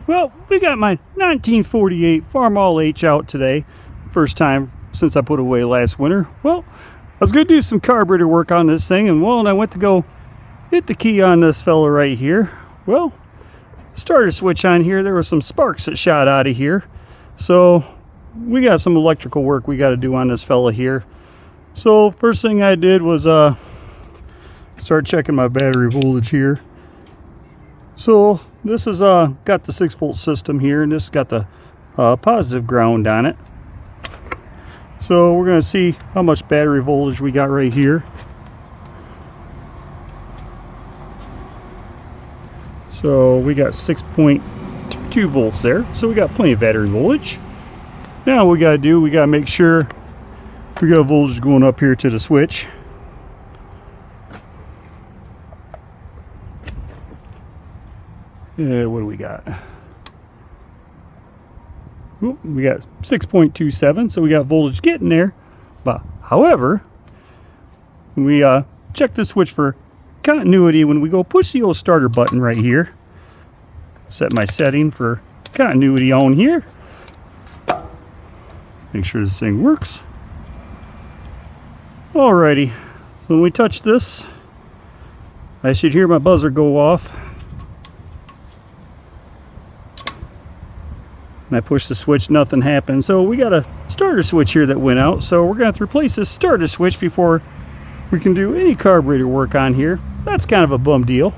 Well, we got my 1948 Farmall H out today. First time since I put away last winter. Well, I was going to do some carburetor work on this thing, and I went to go hit the key on this fella right here. Well, starter switch on here, there were some sparks that shot out of here. So we got some electrical work we got to do on this fella here. So first thing I did was start checking my battery voltage here. So this is got the 6-volt system here, and this got the positive ground on it. So we're going to see how much battery voltage we got right here. So we got 6.2 volts there, so we got plenty of battery voltage. Now what we got to do, we got to make sure we got voltage going up here to the switch. What do we got? Ooh, we got 6.27, so we got voltage getting there. But however, when we check the switch for continuity, when we go push the old starter button right here, set my setting for continuity on here. Make sure this thing works. Alrighty, when we touch this, I should hear my buzzer go off. And I push the switch, nothing happened. So we got a starter switch here that went out. So we're going to have to replace this starter switch before we can do any carburetor work on here. That's kind of a bum deal.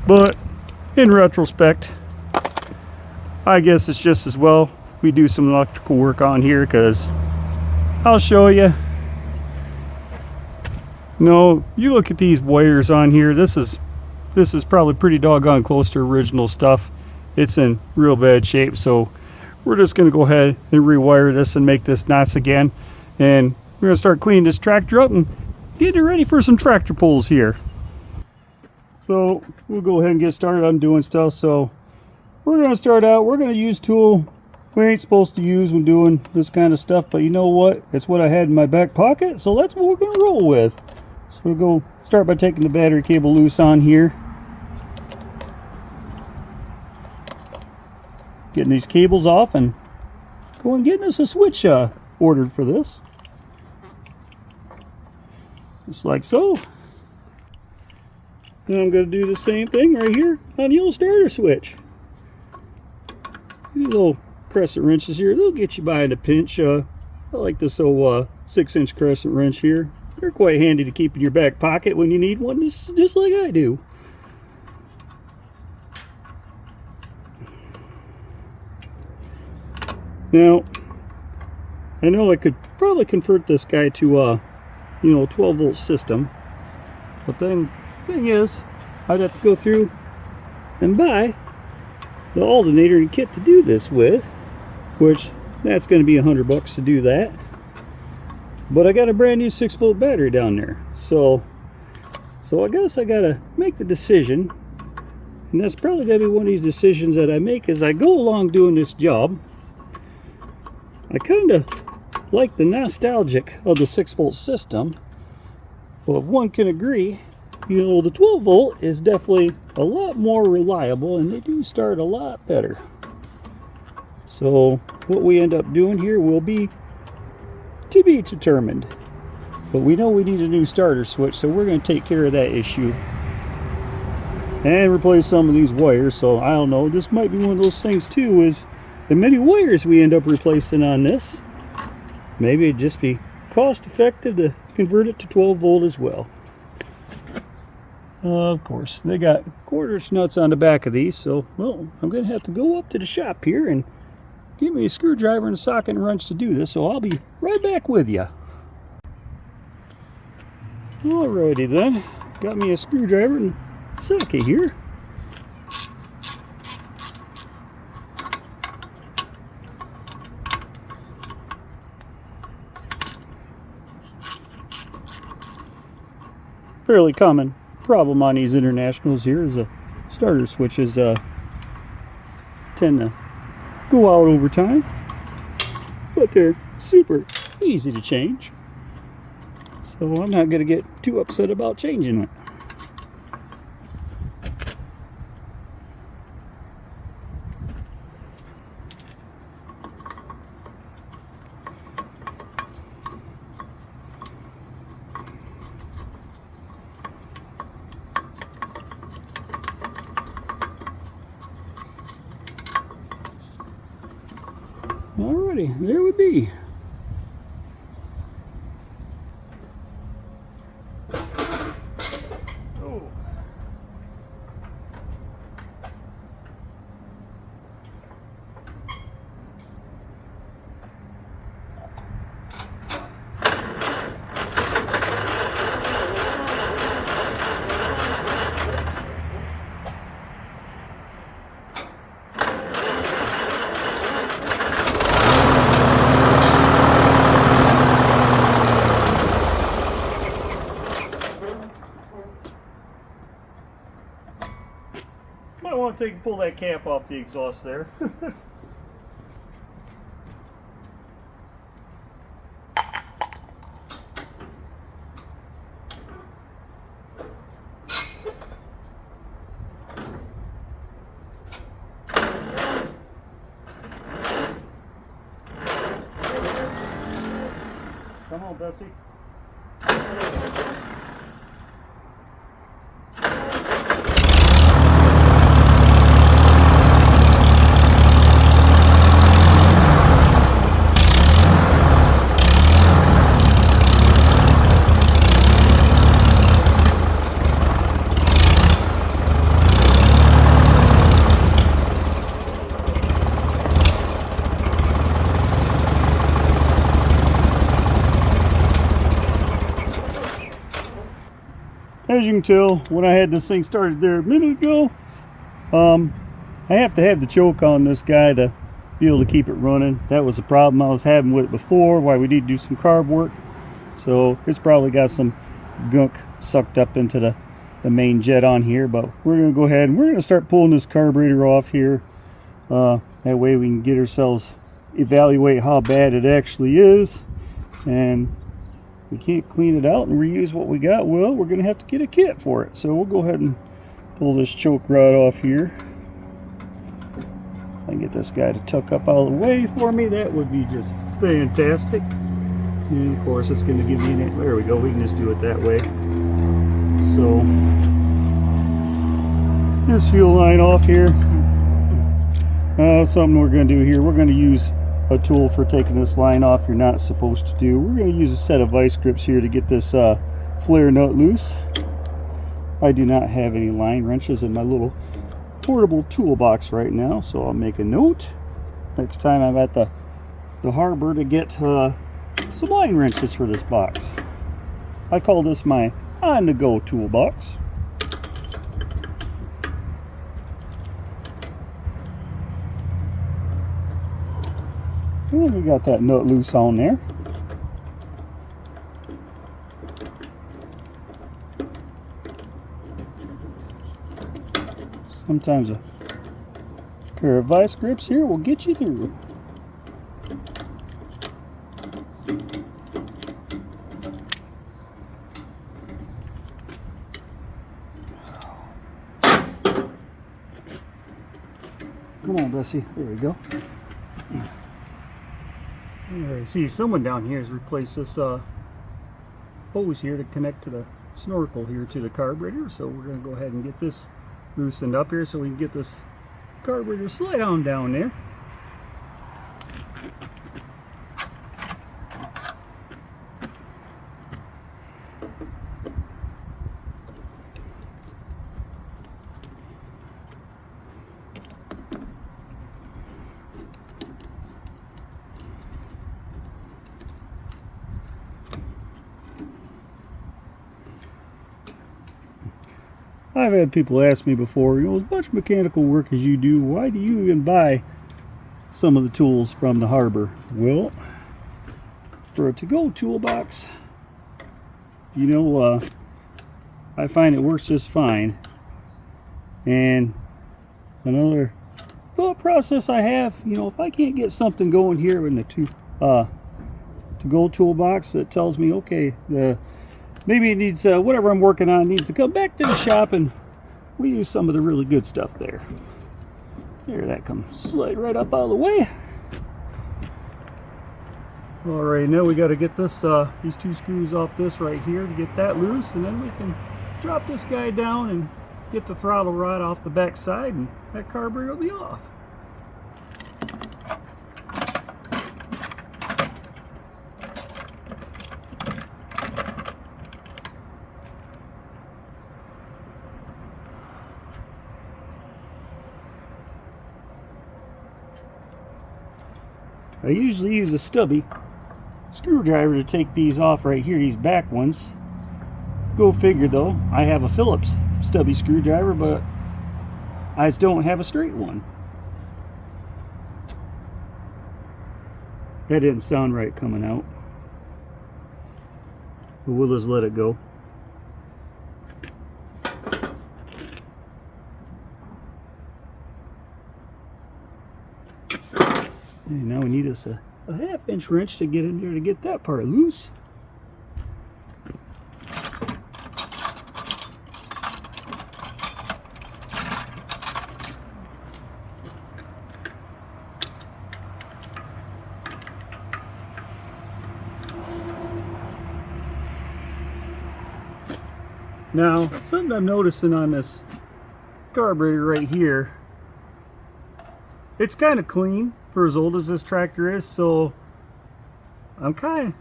But in retrospect, I guess it's just as well we do some electrical work on here, because I'll show you. No, you look at these wires on here. This is probably pretty doggone close to original stuff. It's in real bad shape, so we're just going to go ahead and rewire this and make this nice again. And we're going to start cleaning this tractor up and getting it ready for some tractor pulls here. So we'll go ahead and get started on doing stuff. So we're going to start out, we're going to use tool we ain't supposed to use when doing this kind of stuff, but you know what? It's what I had in my back pocket, so that's what we're going to roll with. So we'll go start by taking the battery cable loose on here. Getting these cables off and going getting us a switch ordered for this. Just like so. And I'm going to do the same thing right here on the old starter switch. These little crescent wrenches here, they'll get you by in a pinch. I like this old 6-inch crescent wrench here. They're quite handy to keep in your back pocket when you need one, just like I do. Now, I know I could probably convert this guy to a 12-volt system, but then thing is, I'd have to go through and buy the alternator and kit to do this with, which that's going to be $100 to do that. But I got a brand new 6-volt battery down there, so I guess I gotta make the decision, and that's probably gonna be one of these decisions that I make as I go along doing this job. I kind of like the nostalgic of the 6-volt system, but one can agree, the 12-volt is definitely a lot more reliable, and they do start a lot better. So what we end up doing here will be to be determined, but we know we need a new starter switch, so we're going to take care of that issue and replace some of these wires. So I don't know, this might be one of those things too, is the many wires we end up replacing on this, maybe it'd just be cost effective to convert it to 12-volt as well. Of course, they got quarter-inch nuts on the back of these, so well, I'm going to have to go up to the shop here and get me a screwdriver and a socket and wrench to do this, so I'll be right back with you. Alrighty then, got me a screwdriver and socket here. Fairly common problem on these internationals here is the starter switches tend to go out over time, but they're super easy to change, so I'm not going to get too upset about changing it. Alrighty, there we be. Oh. Might want to pull that cap off the exhaust there. Come on, Bessie. As you can tell, when I had this thing started there a minute ago, I have to have the choke on this guy to be able to keep it running. That was the problem I was having with it before, why we need to do some carb work. So it's probably got some gunk sucked up into the main jet on here, but we're going to go ahead and we're going to start pulling this carburetor off here. That way we can get ourselves, evaluate how bad it actually is, and we can't clean it out and reuse what we got. Well, we're going to have to get a kit for it. So we'll go ahead and pull this choke rod off here. If I can get this guy to tuck up out of the way for me, that would be just fantastic. And of course, it's going to give me an, there we go, we can just do it that way. So, this fuel line off here. Something we're going to do here, we're going to use a tool for taking this line off you're not supposed to do. We're going to use a set of vice grips here to get this flare nut loose. I do not have any line wrenches in my little portable toolbox right now, so I'll make a note next time I'm at the harbor to get some line wrenches for this box. I call this my on-the-go toolbox. And we got that nut loose on there. Sometimes a pair of vice grips here will get you through. Come on, Bessie. There we go. Alright, see, someone down here has replaced this hose here to connect to the snorkel here to the carburetor. So we're going to go ahead and get this loosened up here so we can get this carburetor slide on down there. I've had people ask me before, you know, as much mechanical work as you do, why do you even buy some of the tools from the harbor? Well, for a to-go toolbox, you know, I find it works just fine. And another thought process I have, you know, if I can't get something going here in the to-go toolbox that tells me, okay, maybe it needs, whatever I'm working on needs to come back to the shop, and we use some of the really good stuff there. There, that comes slide right up out of the way. Alright, now we got to get this, these two screws off this right here to get that loose, and then we can drop this guy down and get the throttle rod off the back side, and that carburetor will be off. I usually use a stubby screwdriver to take these off right here, these back ones. Go figure though, I have a Phillips stubby screwdriver, but I just don't have a straight one. That didn't sound right coming out. But we'll just let it go. And now we need us a 1/2-inch wrench to get in there to get that part loose. Now, something I'm noticing on this carburetor right here, it's kind of clean for as old as this tractor is, so I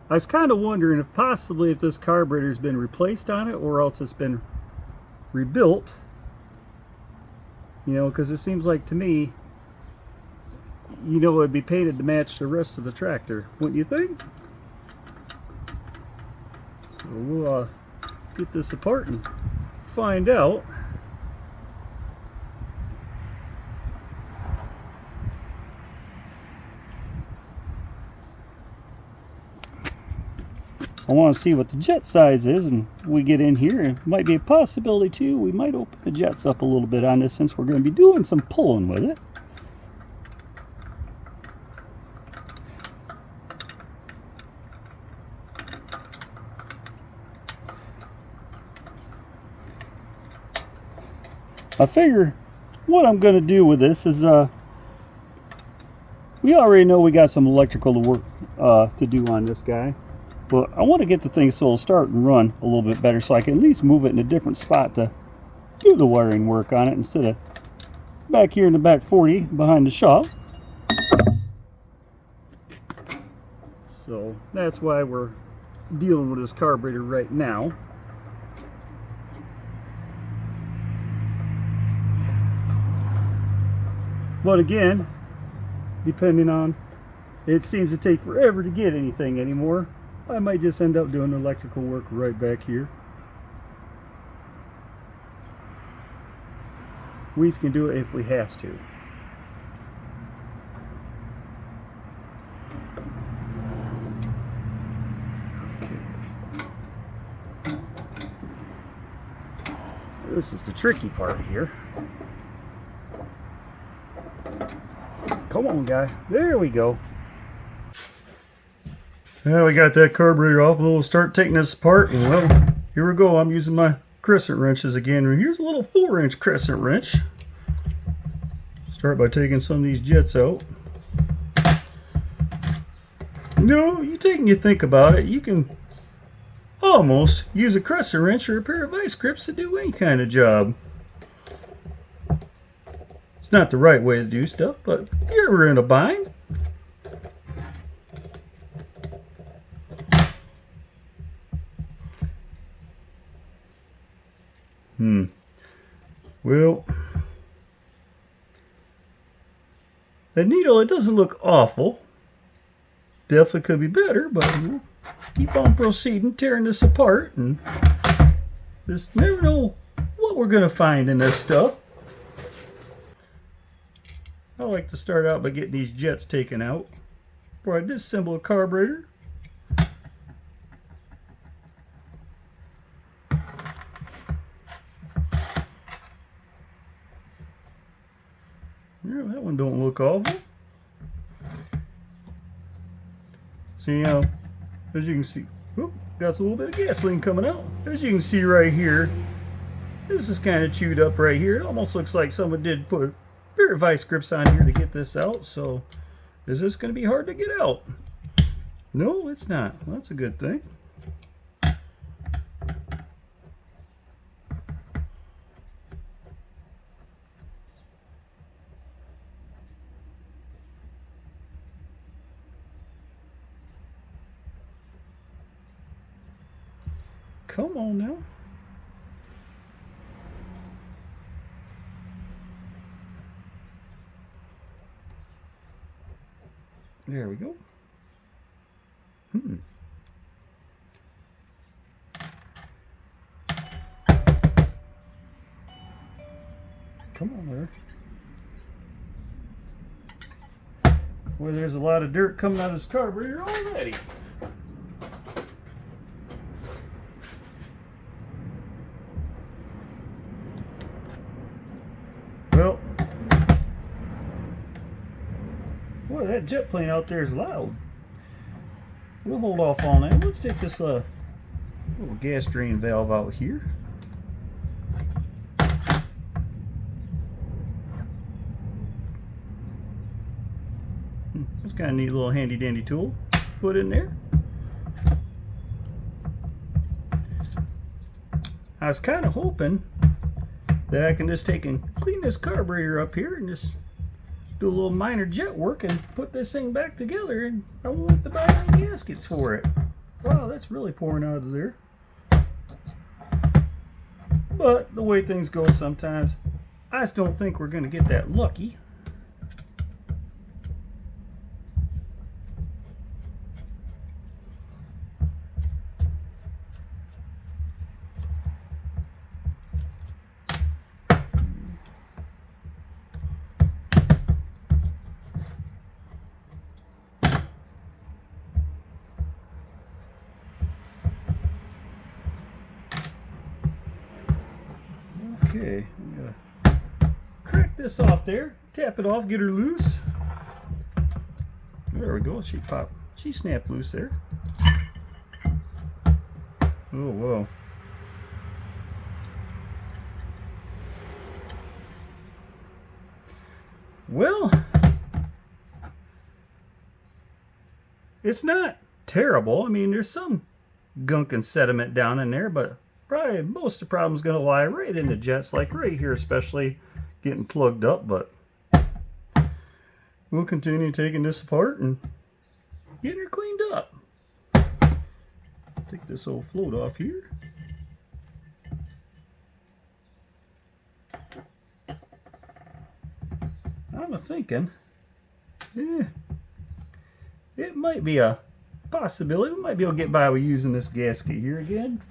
was kind of wondering if possibly if this carburetor's been replaced on it or else it's been rebuilt. You know, because it seems like to me, you know, it'd be painted to match the rest of the tractor, wouldn't you think? So we'll get this apart and find out. I want to see what the jet size is, and we get in here, it might be a possibility too, we might open the jets up a little bit on this since we're going to be doing some pulling with it. I figure what I'm going to do with this is, we already know we got some electrical to work to do on this guy, but I want to get the thing so it'll start and run a little bit better so I can at least move it in a different spot to do the wiring work on it instead of back here in the back 40 behind the shop. So that's why we're dealing with this carburetor right now. But again, depending on, it seems to take forever to get anything anymore. I might just end up doing electrical work right back here. We can do it if we have to. Okay. This is the tricky part here. Come on, guy. There we go. Now we got that carburetor off. We'll start taking this apart. And well, here we go. I'm using my crescent wrenches again. Here's a little 4-inch crescent wrench. Start by taking some of these jets out. You know, you take and you think about it, you can almost use a crescent wrench or a pair of vice grips to do any kind of job. It's not the right way to do stuff, but if you're ever in a bind, well, the needle, it doesn't look awful. Definitely could be better, but we'll keep on proceeding, tearing this apart, and just never know what we're going to find in this stuff. I like to start out by getting these jets taken out before I disassemble a carburetor. Yeah, that one don't look awful. See how, as you can see, whoop, got a little bit of gasoline coming out. As you can see right here, this is kind of chewed up right here. It almost looks like someone did put a pair of vice grips on here to get this out. So is this going to be hard to get out? No, it's not. Well, that's a good thing. Come on now. There we go. Come on there. Boy, there's a lot of dirt coming out of this carburetor already. Well, boy, that jet plane out there is loud. We'll hold off on that. Let's take this little gas drain valve out here. That's kind of a neat little handy dandy tool to put in there. I was kind of hoping that I can just take and clean this carburetor up here and just do a little minor jet work and put this thing back together, and I won't have to buy any gaskets for it. Wow, that's really pouring out of there. But the way things go sometimes, I just don't think we're going to get that lucky. Okay, I'm gonna crack this off there, tap it off, get her loose. There we go, she snapped loose there. Oh, whoa. Well, it's not terrible. I mean, there's some gunk and sediment down in there, but probably most of the problem's going to lie right in the jets, like right here, especially getting plugged up. But we'll continue taking this apart and getting her cleaned up. Take this old float off here. I'm thinking, it might be a possibility. We might be able to get by with using this gasket here again.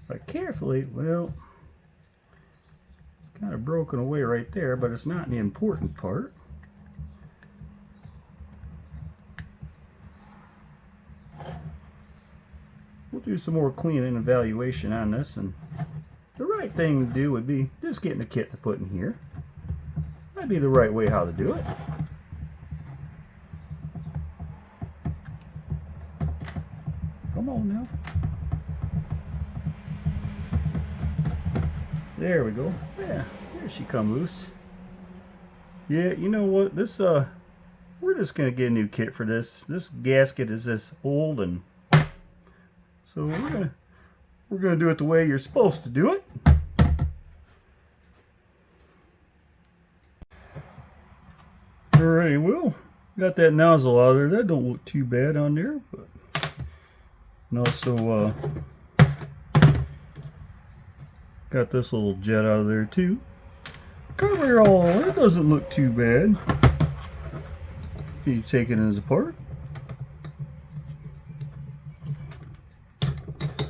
But carefully, well, it's kind of broken away right there, but it's not the important part. We'll do some more cleaning and evaluation on this, and the right thing to do would be just getting a kit to put in here. That'd be the right way how to do it. Come on now. There we go. Yeah, there she come loose. Yeah, you know what? This we're just gonna get a new kit for this. This gasket is this old, and so we're gonna do it the way you're supposed to do it. Alrighty, well, got that nozzle out of there. That don't look too bad on there, but and also got this little jet out of there too. Carburetor, it doesn't look too bad. You take it as apart.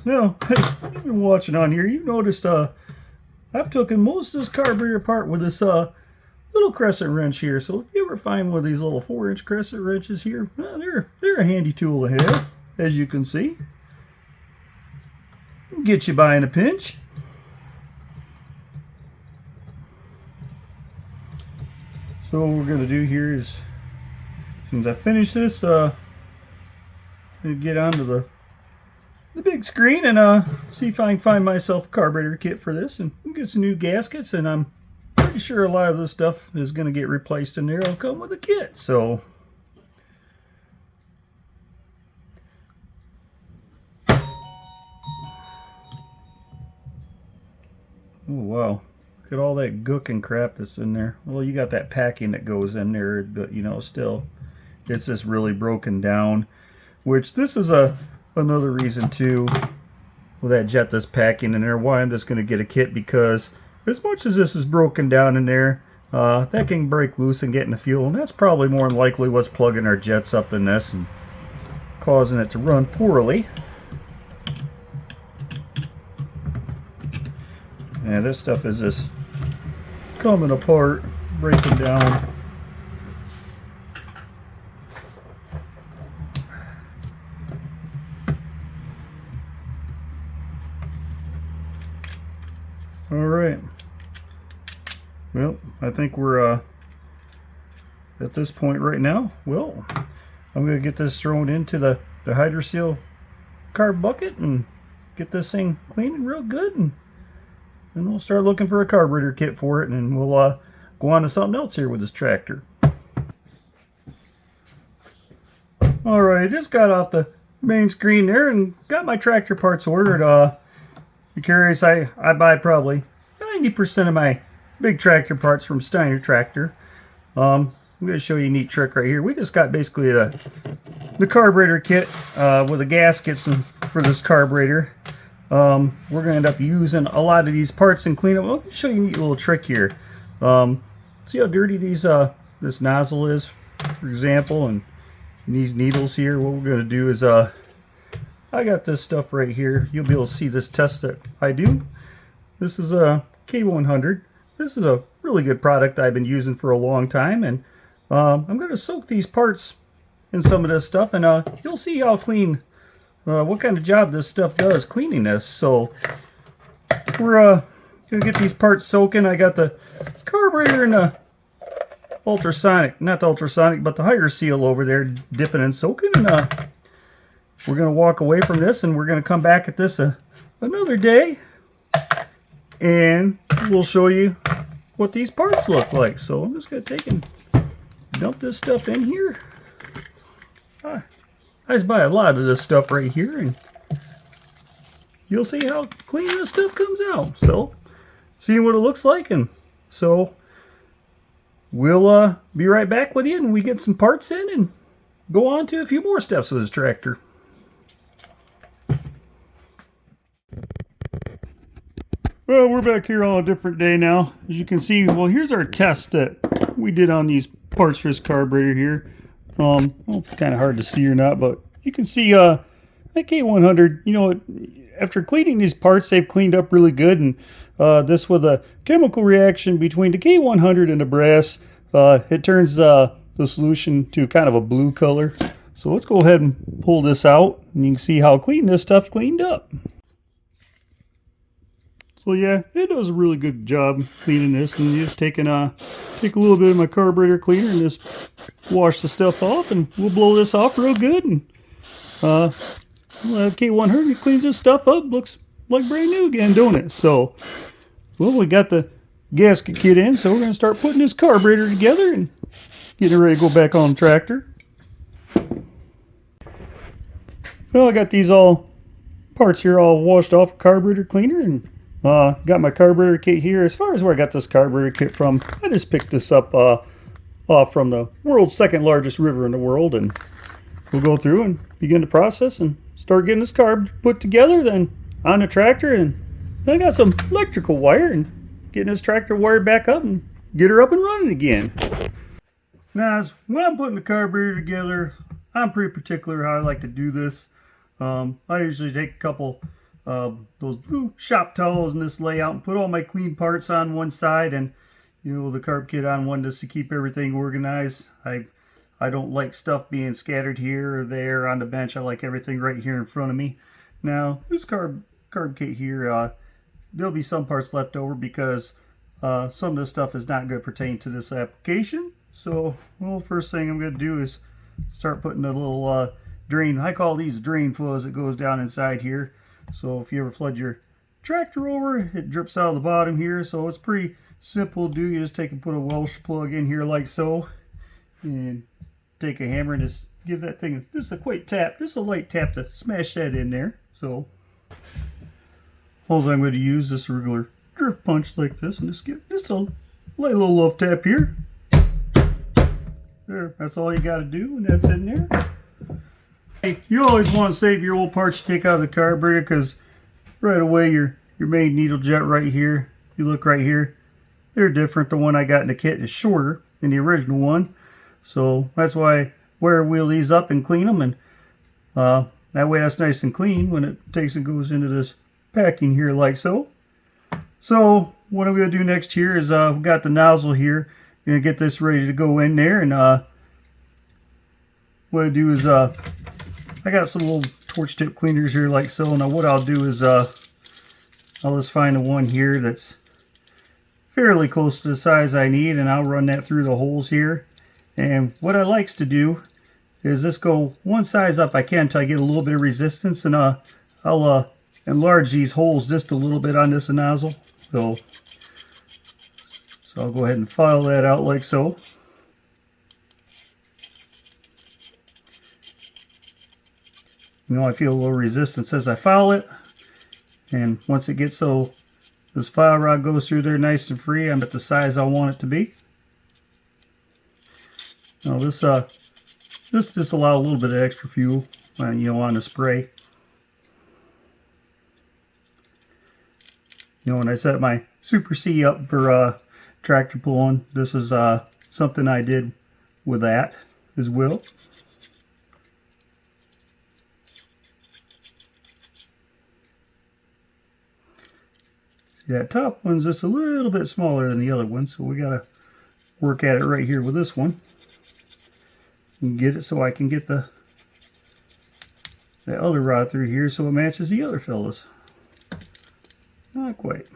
Now, hey, you've been watching on here. You noticed I've taken most of this carburetor apart with this little crescent wrench here. So if you ever find one of these little 4-inch crescent wrenches here, well, they're a handy tool to have, as you can see. Get you by in a pinch. So what we're going to do here is, as soon as I finish this, I'm going to get onto the big screen and see if I can find myself a carburetor kit for this and get some new gaskets. And I'm pretty sure a lot of this stuff is going to get replaced in there. It'll come with a kit. So oh wow. Look at all that gook and crap that's in there. Well, you got that packing that goes in there, but you know, still, it's just really broken down. Which this is another reason too, with that jet that's packing in there, why I'm just going to get a kit, because as much as this is broken down in there, that can break loose and get in the fuel, and that's probably more than likely what's plugging our jets up in this and causing it to run poorly. And this stuff is just coming apart, breaking down. Alright, well, I think we're at this point right now. Well, I'm going to get this thrown into the HydroSeal carb bucket and get this thing cleaning real good, and then we'll start looking for a carburetor kit for it, and we'll go on to something else here with this tractor. Alright, just got off the main screen there and got my tractor parts ordered. If you're curious, I buy probably 90% of my big tractor parts from Steiner Tractor. I'm going to show you a neat trick right here. We just got basically the carburetor kit with the gaskets for this carburetor. We're going to end up using a lot of these parts and clean up. I'll show you a neat little trick here. See how dirty this nozzle is, for example, and these needles here. What we're going to do is I got this stuff right here. You'll be able to see this test that I do. This is a K100. This is a really good product I've been using for a long time, and I'm going to soak these parts in some of this stuff, and you'll see how clean, what kind of job this stuff does cleaning this. So we're going to get these parts soaking. I got the carburetor and the ultrasonic, not the ultrasonic, but the HydroSeal over there dipping and soaking, and we're going to walk away from this, and we're going to come back at this another day, and we'll show you what these parts look like. So I'm just going to take and dump this stuff in here. I just buy a lot of this stuff right here, and you'll see how clean this stuff comes out. So, see what it looks like, and so we'll be right back with you, and we get some parts in and go on to a few more steps with this tractor. Well, we're back here on a different day now. As you can see, well, here's our test that we did on these parts for this carburetor here. I don't know if it's kind of hard to see or not, but you can see that K100, you know, after cleaning these parts, they've cleaned up really good. And this with a chemical reaction between the K100 and the brass, it turns the solution to kind of a blue color. So let's go ahead and pull this out, and you can see how clean this stuff cleaned up. So yeah, it does a really good job cleaning this, and just take a little bit of my carburetor cleaner and just wash the stuff off, and we'll blow this off real good. And K100 cleans this stuff up, looks like brand new again, don't it? So, well, we got the gasket kit in, so we're going to start putting this carburetor together and getting ready to go back on the tractor. Well, I got these parts here all washed off carburetor cleaner, and got my carburetor kit here. As far as where I got this carburetor kit from, I just picked this up off from the world's second largest river in the world, and we'll go through and begin the process and start getting this carb put together, then on the tractor, and then I got some electrical wire and getting this tractor wired back up and get her up and running again. Now, when I'm putting the carburetor together, I'm pretty particular how I like to do this. I usually take a couple those blue shop towels in this layout and put all my clean parts on one side, and the carb kit on one, just to keep everything organized. I don't like stuff being scattered here or there on the bench. I like everything right here in front of me. Now this carb kit here, there'll be some parts left over because some of this stuff is not going to pertain to this application. So, well, first thing I'm going to do is start putting a little drain. I call these drain flows that goes down inside here. So if you ever flood your tractor over, it drips out of the bottom here. So it's pretty simple to do. You just take and put a Welsh plug in here like so, and take a hammer and just give that thing just a quick tap, just a light tap to smash that in there. So all I'm going to use is a regular drift punch like this, and just give just a light little love tap here. There, that's all you got to do, and that's in there. You always want to save your old parts you take out of the carburetor, because right away your main needle jet right here, you look right here, they're different. The one I got in the kit is shorter than the original one. So that's why I wear wheel these up and clean them, and that way that's nice and clean when it takes and goes into this packing here like so. So what I'm going to do next here is we've got the nozzle here. I'm going to get this ready to go in there, and what I do is I got some little torch tip cleaners here like so. Now what I'll do is I'll just find the one here that's fairly close to the size I need, and I'll run that through the holes here. And what I likes to do is just go one size up I can until I get a little bit of resistance, and I'll enlarge these holes just a little bit on this nozzle. So I'll go ahead and file that out like so. You know, I feel a little resistance as I file it, and once it gets so this file rod goes through there nice and free, I'm at the size I want it to be. Now this just allows a little bit of extra fuel, you know, on the spray. You know, when I set my Super C up for tractor pulling, this is something I did with that as well. See, that top one's just a little bit smaller than the other one, so we gotta work at it right here with this one and get it so I can get the other rod through here so it matches the other fellas. Not quite.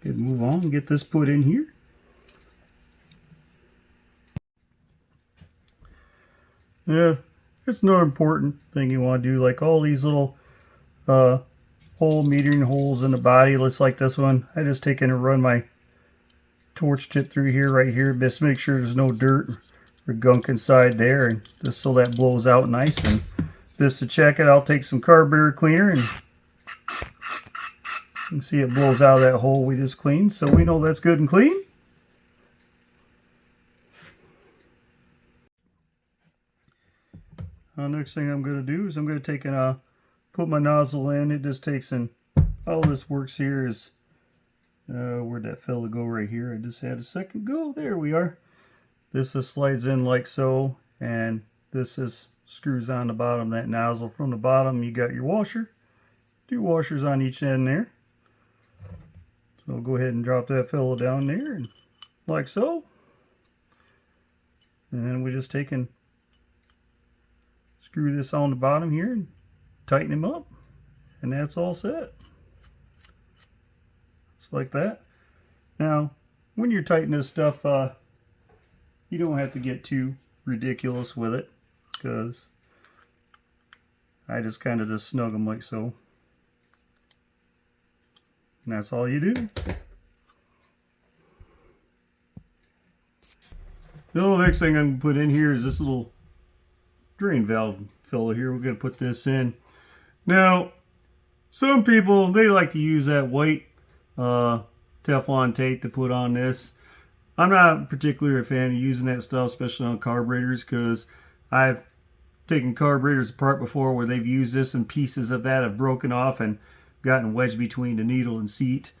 Good, move on and get this put in here. Yeah, it's no important thing you want to do, like all these little hole metering holes in the body, just like this one. I just take in and run my torch tip through here, right here, just make sure there's no dirt or gunk inside there, and just so that blows out nice. And just to check it, I'll take some carburetor cleaner, and you can see it blows out of that hole we just cleaned, so we know that's good and clean. Next thing I'm going to do is I'm going to take and put my nozzle in. It just takes, and all this works here is where'd that fella go? Right here. I just had a second go. There we are. This just slides in like so, and this is screws on the bottom of that nozzle. From the bottom you got your washer, 2 washers on each end there. So I'll go ahead and drop that fella down there, and like so. And then we just take and screw this on the bottom here and tighten him up, and that's all set. Just like that. Now when you're tightening this stuff, you don't have to get too ridiculous with it, because I just kind of just snug them like so, and that's all you do. The next thing I'm going to put in here is this little drain valve filler here. We're going to put this in. Now, some people, they like to use that white Teflon tape to put on this. I'm not particularly a fan of using that stuff, especially on carburetors, because I've taken carburetors apart before where they've used this and pieces of that have broken off and gotten wedged between the needle and seat.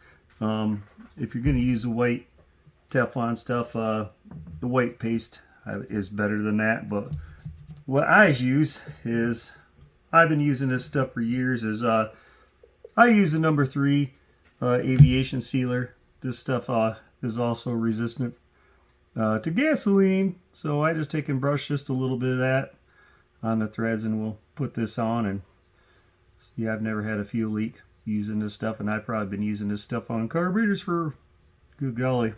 If you're going to use the white Teflon stuff, the white paste is better than that. But what I use is, I've been using this stuff for years, is I use the number 3 aviation sealer. This stuff is also resistant to gasoline, so I just take and brush just a little bit of that on the threads, and we'll put this on. And see, I've never had a fuel leak using this stuff, and I've probably been using this stuff on carburetors for, good golly,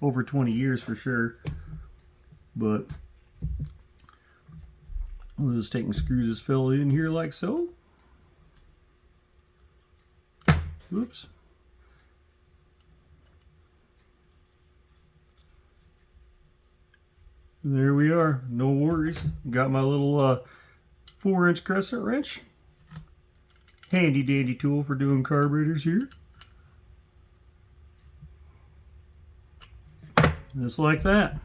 over 20 years for sure. But we'll just take and screw this fella in here like so. Oops. There we are, no worries. Got my little 4-inch crescent wrench. Handy dandy tool for doing carburetors here. Just like that.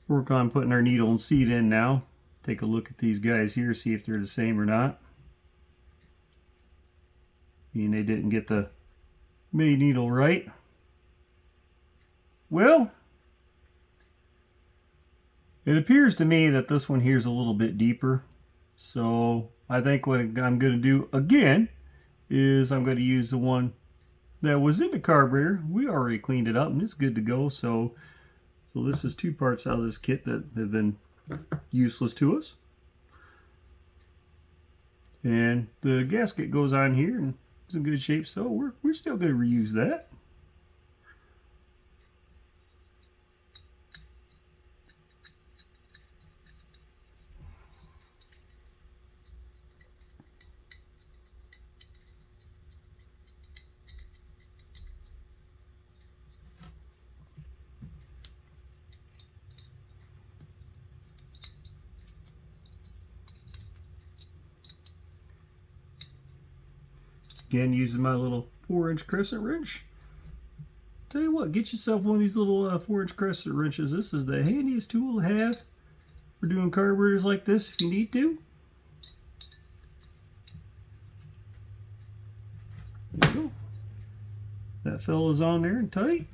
Work on putting our needle and seat in now. Take a look at these guys here, see if they're the same or not. And they didn't get the main needle right. Well, it appears to me that this one here is a little bit deeper. So I think what I'm going to do again is I'm going to use the one that was in the carburetor. We already cleaned it up and it's good to go. So this is 2 parts out of this kit that have been useless to us. And the gasket goes on here and it's in good shape, so we're still going to reuse that. Again, using my little 4-inch crescent wrench. Tell you what, get yourself one of these little 4-inch crescent wrenches. This is the handiest tool to have for doing carburetors like this if you need to. There you go. That fella's on there and tight.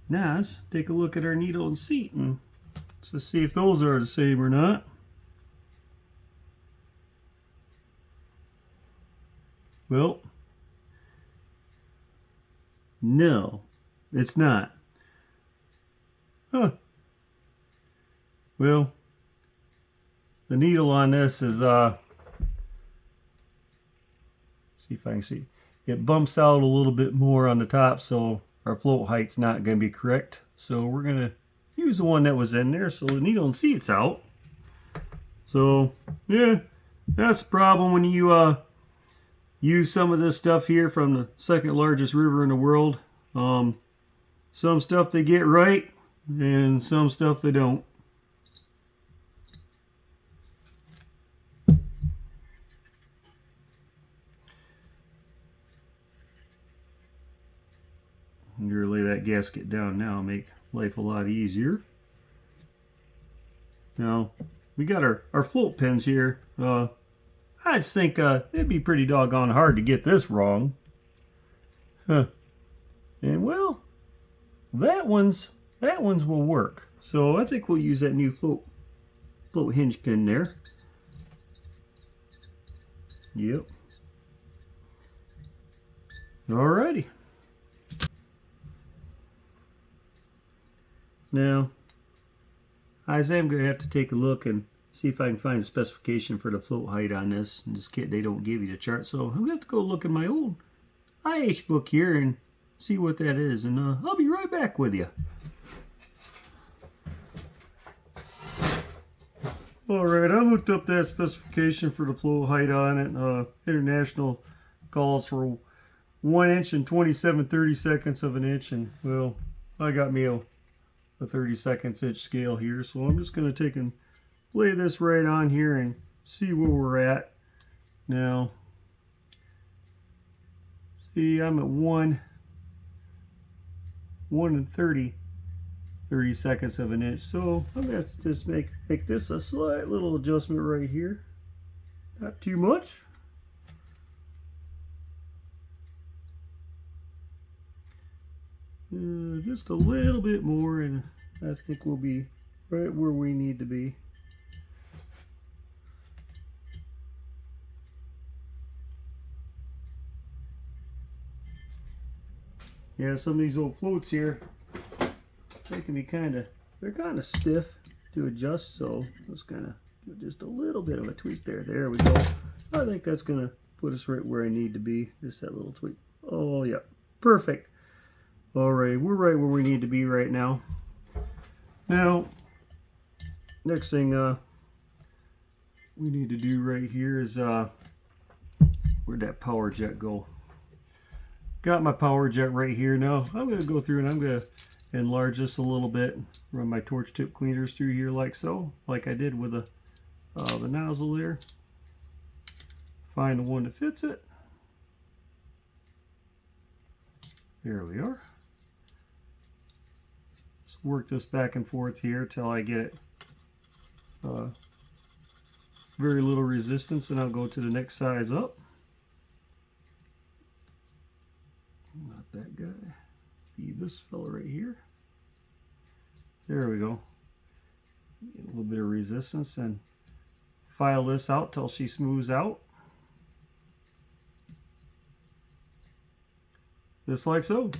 Now let's take a look at our needle and seat and let's see if those are the same or not. Well, no, it's not. Huh. Well, the needle on this is, see if I can see. It bumps out a little bit more on the top, so our float height's not going to be correct. So we're going to use the one that was in there, so the needle and seat's out. So, yeah, that's the problem when you, use some of this stuff here from the 2nd largest river in the world. Some stuff they get right and some stuff they don't. I'm going to lay that gasket down now, make life a lot easier. Now we got our float pins here. I just think it'd be pretty doggone hard to get this wrong. Huh. And well, that one's will work. So I think we'll use that new float hinge pin there. Yep. Alrighty. Now, I am going to have to take a look and see if I can find a specification for the float height on this. In this kit, they don't give you the chart, so I'm going to have to go look in my old IH book here and see what that is, and I'll be right back with you. Alright, I looked up that specification for the float height on it. International calls for 1 inch and 27/32 of an inch, and well, I got me a 32 inch scale here, so I'm just going to take and lay this right on here and see where we're at. Now, see, I'm at 1 and 30/32 of an inch, so I'm going to have to just make this a slight little adjustment right here. Not too much. Just a little bit more, and I think we'll be right where we need to be. Yeah, some of these old floats here, they can be they're kind of stiff to adjust, so let's kind of do just a little bit of a tweak there. There we go. I think that's going to put us right where I need to be. Just that little tweak. Oh, yeah. Perfect. All right, we're right where we need to be right now. Now, next thing we need to do right here is, where'd that power jet go? Got my power jet right here. Now, I'm going to go through and I'm going to enlarge this a little bit. Run my torch tip cleaners through here like so, like I did with the nozzle there. Find the one that fits it. There we are. Let's work this back and forth here till I get it very little resistance, and I'll go to the next size up. this fella right here. There we go. Get a little bit of resistance and file this out till she smooths out. Just like so.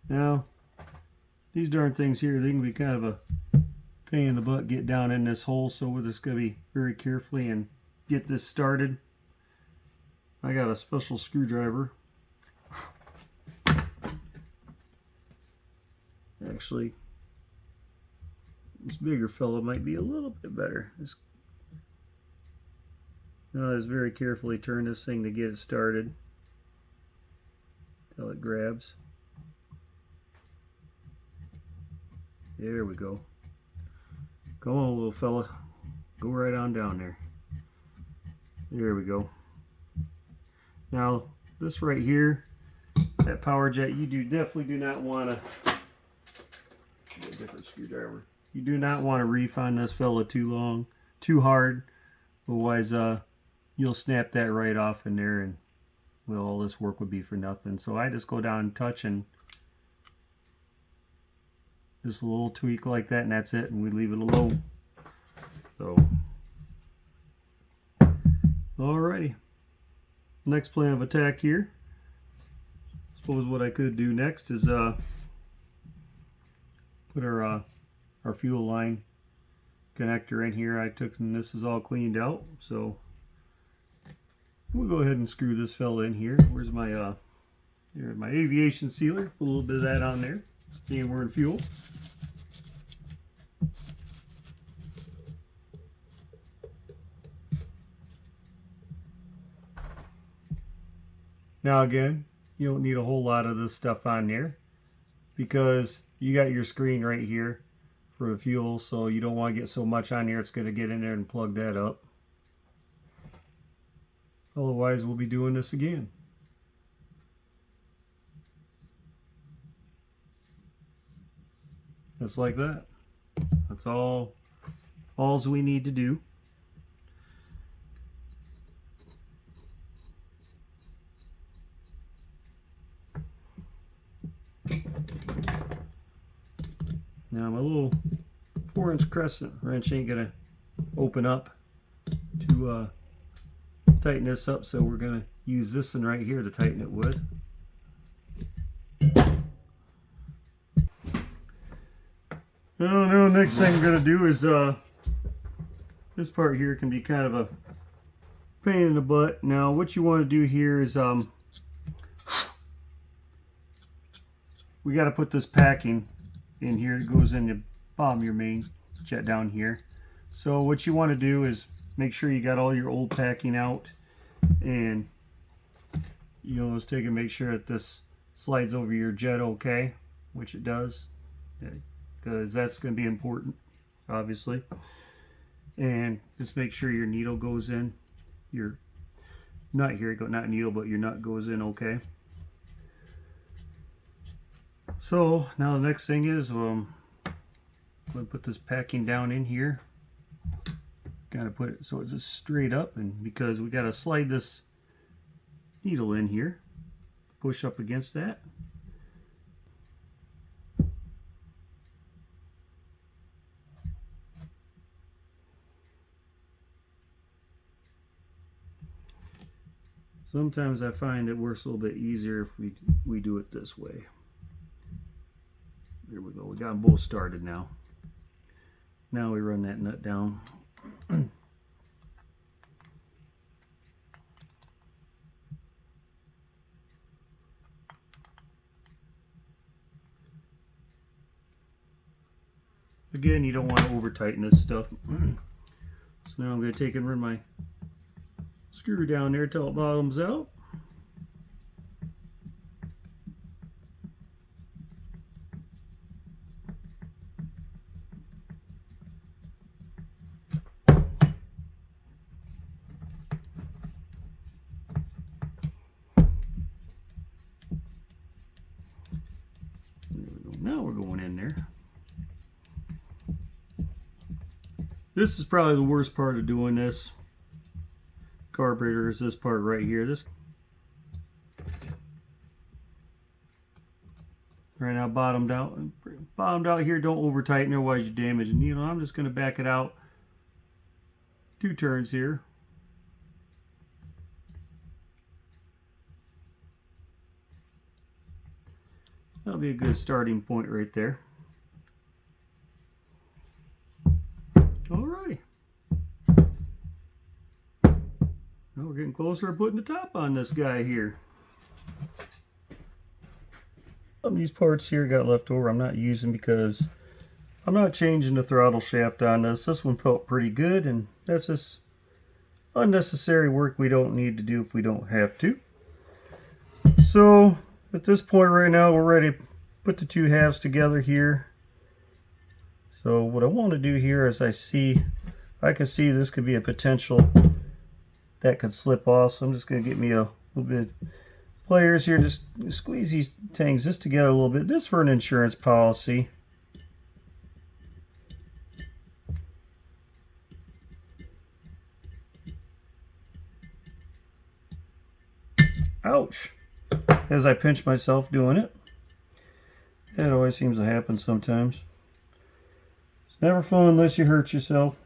Now, these darn things here, they can be kind of a pain in the butt, get down in this hole, so we're just going to be very carefully and get this started. I got a special screwdriver. Actually, this bigger fella might be a little bit better. Just very carefully turn this thing to get it started till it grabs. There we go. Come on, little fella. Go right on down there. There we go. Now, this right here, that power jet, you definitely do not want to get a different screwdriver. You do not want to reef on this fella too hard. Otherwise, you'll snap that right off in there, and well, all this work would be for nothing. So I just go down and touch, and just a little tweak like that, and that's it, and we leave it alone. So, alrighty. Next plan of attack here. Suppose what I could do next is put our fuel line connector in here. I took, and this is all cleaned out, so we'll go ahead and screw this fella in here. Where's my here's my aviation sealer? Put a little bit of that on there. And we're in fuel. Now again, you don't need a whole lot of this stuff on there because you got your screen right here for the fuel, so you don't want to get so much on there it's going to get in there and plug that up. Otherwise, we'll be doing this again. Just like that. That's all we need to do. Now my little 4-inch crescent wrench ain't gonna open up to tighten this up, so we're gonna use this one right here to tighten it with. Now, next thing I'm gonna do is this part here can be kind of a pain in the butt. Now what you want to do here is we got to put this packing in here. It goes in the bottom of your main jet down here. So what you want to do is make sure you got all your old packing out, and just take and make sure that this slides over your jet okay, which it does, because that's going to be important, obviously. And just make sure your needle goes in, your nut here, not needle, but your nut goes in okay. So now the next thing is I'm going to put this packing down in here. Got to put it so it's just straight up, and because we got to slide this needle in here, push up against that. Sometimes I find it works a little bit easier if we do it this way. There we go. We got them both started now. Now we run that nut down. Again, you don't want to over tighten this stuff. So now I'm going to take and run my screw down there till it bottoms out. Now we're going in there. This is probably the worst part of doing this carburetor, is this part right here. Right now, bottomed out here. Don't over tighten, otherwise you damage the needle. I'm just going to back it out 2 turns here. That'll be a good starting point right there. Alrighty. Now we're getting closer to putting the top on this guy here. Some of these parts here got left over I'm not using because I'm not changing the throttle shaft on this. This one felt pretty good, and that's just unnecessary work we don't need to do if we don't have to. So at this point right now, we're ready to put the 2 halves together here. So what I want to do here is I can see this could be a potential that could slip off. So I'm just going to get me a little bit of pliers here, just squeeze these tangs just together a little bit. This for an insurance policy. Ouch! As I pinch myself doing it. That always seems to happen sometimes. It's never fun unless you hurt yourself.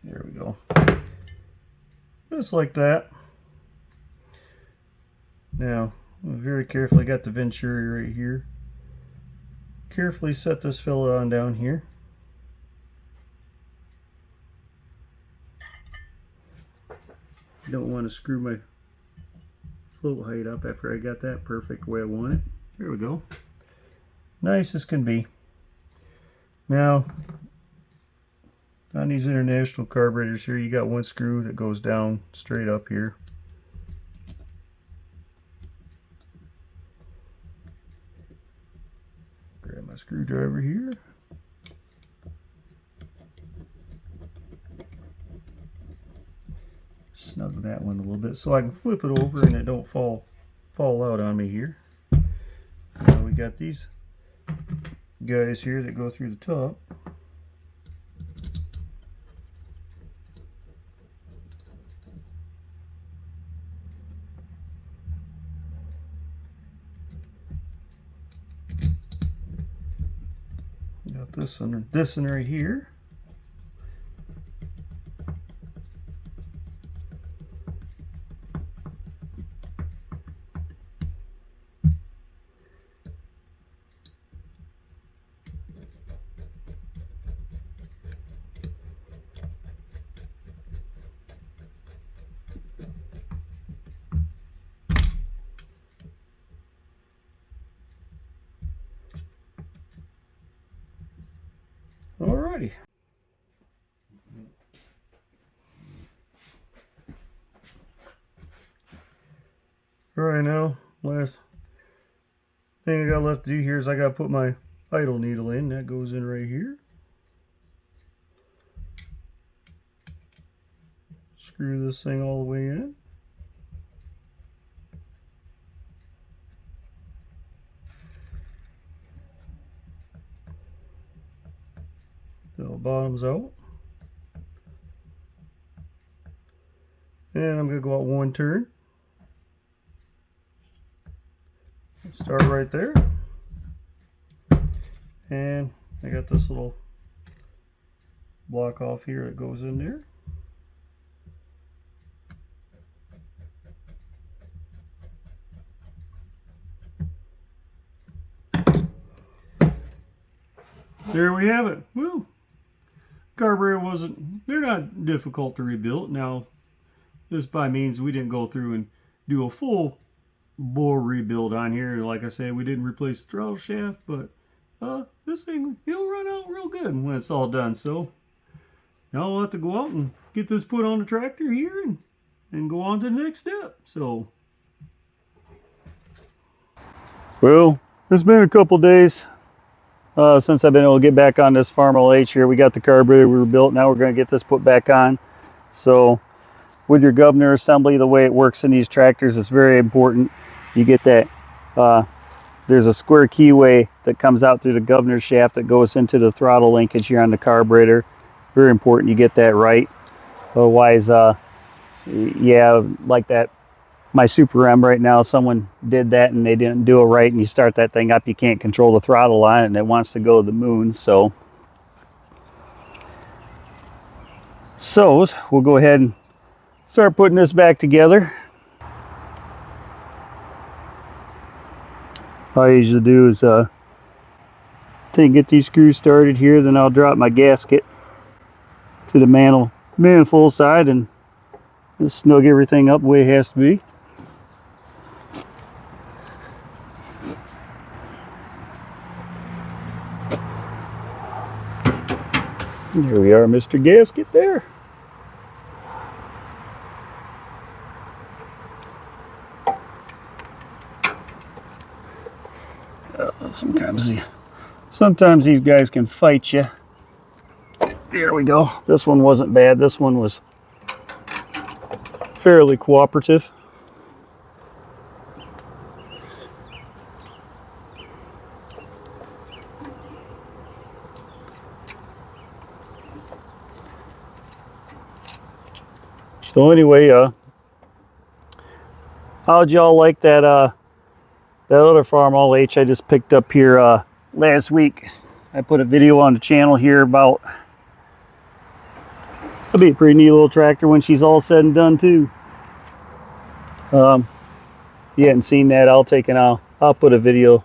There we go. Just like that. Now, I'm very carefully got the venturi right here. Carefully set this fillet on down here. Don't want to screw my float height up after I got that perfect the way I want it. There we go. Nice as can be. Now, on these international carburetors here, you got 1 screw that goes down straight up here. Grab my screwdriver here. Snug that one a little bit so I can flip it over and it don't fall out on me here. Now we got these guys here that go through the top. Got this one right here. Alrighty. Alright, now last thing I got left to do here is I got to put my idle needle in. That goes in right here. Screw this thing all the way in. So it bottoms out. And I'm going to go out 1 turn. Start right there. And I got this little block off here that goes in there. There we have it. Well, carburetor they're not difficult to rebuild. Now, this by means we didn't go through and do a full bore rebuild on here. Like I said, we didn't replace the throttle shaft, but this thing, it'll run out real good when it's all done. So now I'll have to go out and get this put on the tractor here and go on to the next step. So, well, it's been a couple days since I've been able to get back on this Farmall H here. We got the carburetor we rebuilt. Now we're going to get this put back on. So with your governor assembly, the way it works in these tractors, it's very important you get that. There's a square keyway that comes out through the governor shaft that goes into the throttle linkage here on the carburetor. Very important you get that right. Otherwise, yeah, like that my Super M right now, someone did that and they didn't do it right, and you start that thing up, you can't control the throttle line and it wants to go to the moon. So we'll go ahead and start putting this back together. All I usually do is get these screws started here, then I'll drop my gasket to the manifold side and just snug everything up the way it has to be. There we are, Mr. Gasket there. Sometimes these guys can fight you. There we go. This one wasn't bad. This one was fairly cooperative. So anyway, how'd y'all like that that other Farmall H I just picked up here last week? I put a video on the channel here about, it'll be a pretty neat little tractor when she's all said and done too. You hadn't seen that, I'll put a video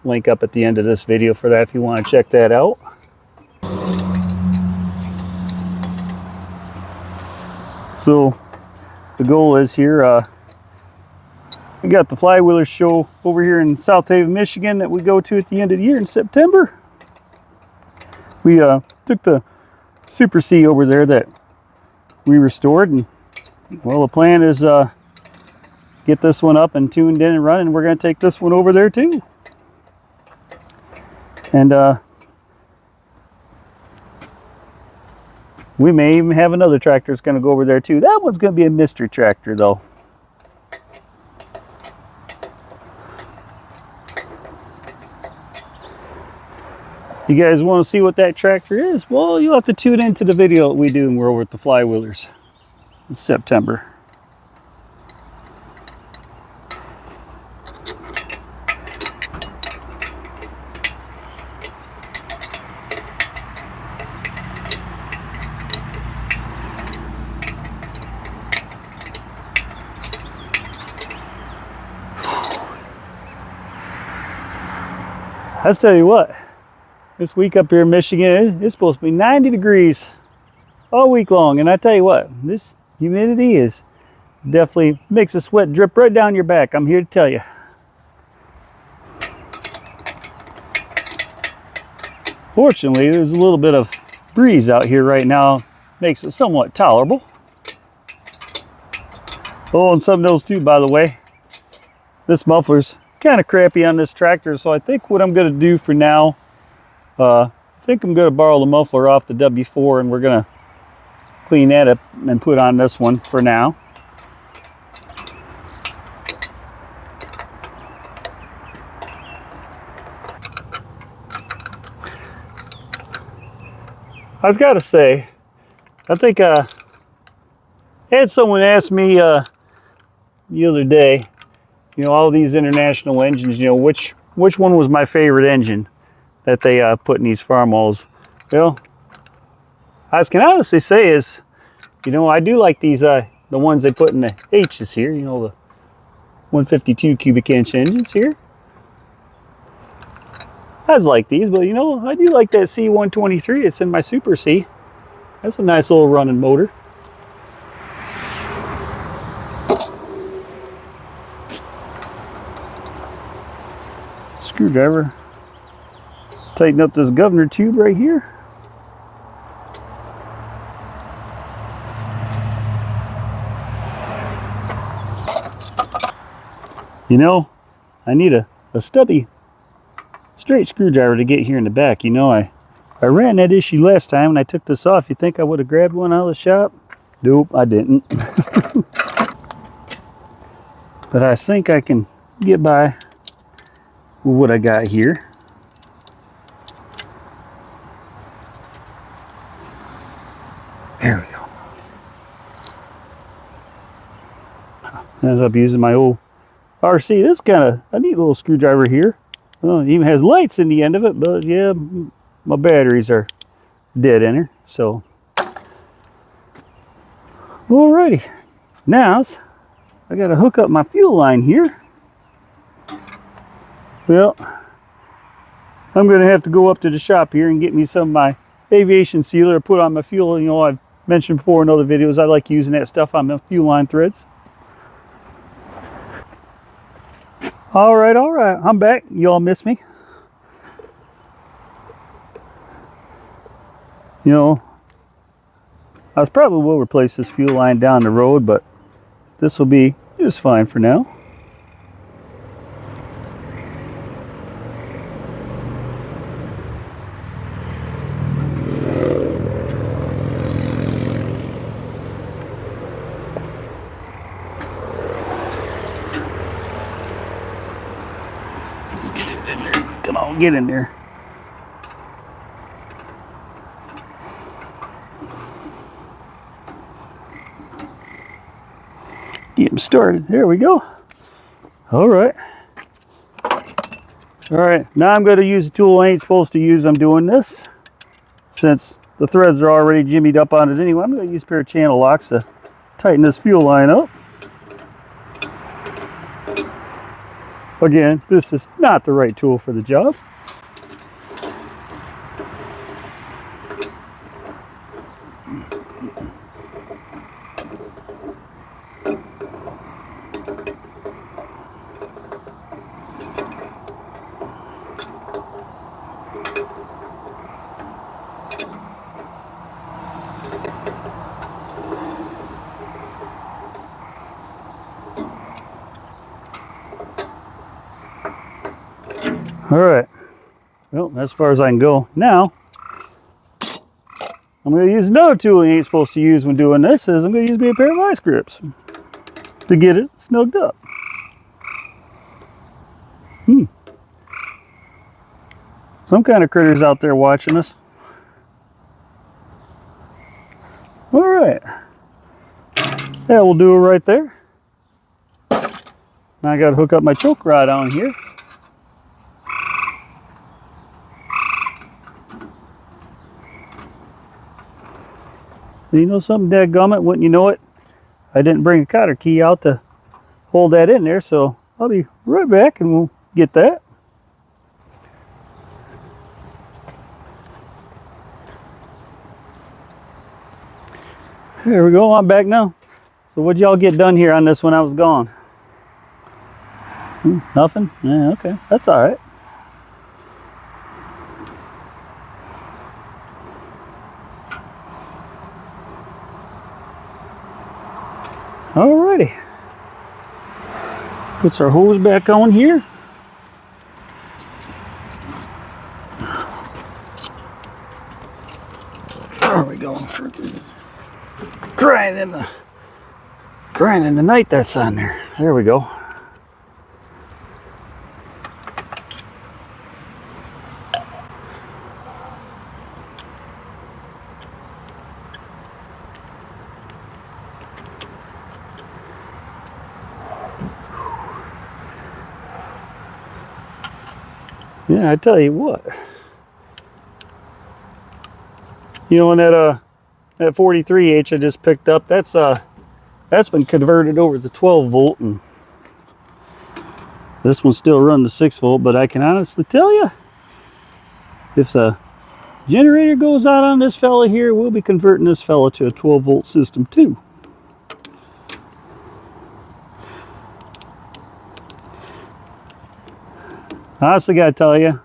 link up at the end of this video for that if you want to check that out. So the goal is here, we got the Flywheelers show over here in South Haven, Michigan that we go to at the end of the year in September. We took the Super C over there that we restored, and well, the plan is get this one up and tuned in and running. We're going to take this one over there too. And we may even have another tractor that's going to go over there too. That one's going to be a mystery tractor though. You guys want to see what that tractor is? Well, you'll have to tune into the video that we do when we're over at the Flywheelers in September. I'll tell you what, this week up here in Michigan, it's supposed to be 90 degrees all week long. And I tell you what, this humidity is definitely makes the sweat drip right down your back. I'm here to tell you. Fortunately, there's a little bit of breeze out here right now. Makes it somewhat tolerable. Oh, and something else too, by the way. This muffler's kind of crappy on this tractor, so I think what I'm going to do for now, I think I'm going to borrow the muffler off the W4 and we're going to clean that up and put on this one for now. I was got to say, I think I had someone ask me the other day, you know, all these international engines, you know, which one was my favorite engine that they put in these Farmalls. Well, I can honestly say is, you know, I do like these, the ones they put in the H's here, you know, the 152 cubic inch engines here. I like these, but you know, I do like that C123. It's in my Super C. That's a nice little running motor. Screwdriver. Tighten up this governor tube right here. You know, I need a stubby straight screwdriver to get here in the back. You know, I ran that issue last time and I took this off. You think I would have grabbed one out of the shop? Nope, I didn't. But I think I can get by with what I got here. There we go. Ended up using my old RC. This is kind of a neat little screwdriver here. Well, it even has lights in the end of it, but yeah, my batteries are dead in here. So, alrighty. Now, I got to hook up my fuel line here. Well, I'm going to have to go up to the shop here and get me some of my aviation sealer to put on my fuel. You know, I've mentioned before in other videos, I like using that stuff on my fuel line threads. All right, I'm back. You all miss me? You know, I probably will replace this fuel line down the road, but this will be just fine for now. Get it in there. Come on, get in there. Get him started. There we go. All right. All right. Now I'm going to use a tool I ain't supposed to use. I'm doing this since the threads are already jimmied up on it anyway. I'm going to use a pair of channel locks to tighten this fuel line up. Again, this is not the right tool for the job. All right, well, as far as I can go. Now, I'm going to use another tool you ain't supposed to use when doing this. Is I'm going to use me a pair of vice grips to get it snugged up. Some kind of critters out there watching us. All right, that will do it right there. Now I got to hook up my choke rod on here. You know something, dadgummit, wouldn't you know it? I didn't bring a cotter key out to hold that in there, so I'll be right back and we'll get that. There we go, I'm back now. So what'd y'all get done here on this when I was gone? Nothing? Yeah, okay, that's all right. Alrighty. Puts our hose back on here. There we go. For grinding the night that's on there. There we go. Yeah, I tell you what. You know, when that 43H I just picked up, that's been converted over to 12 volt, and this one's still running to 6 volt. But I can honestly tell you, if the generator goes out on this fella here, we'll be converting this fella to a 12 volt system too. Honestly, gotta tell you,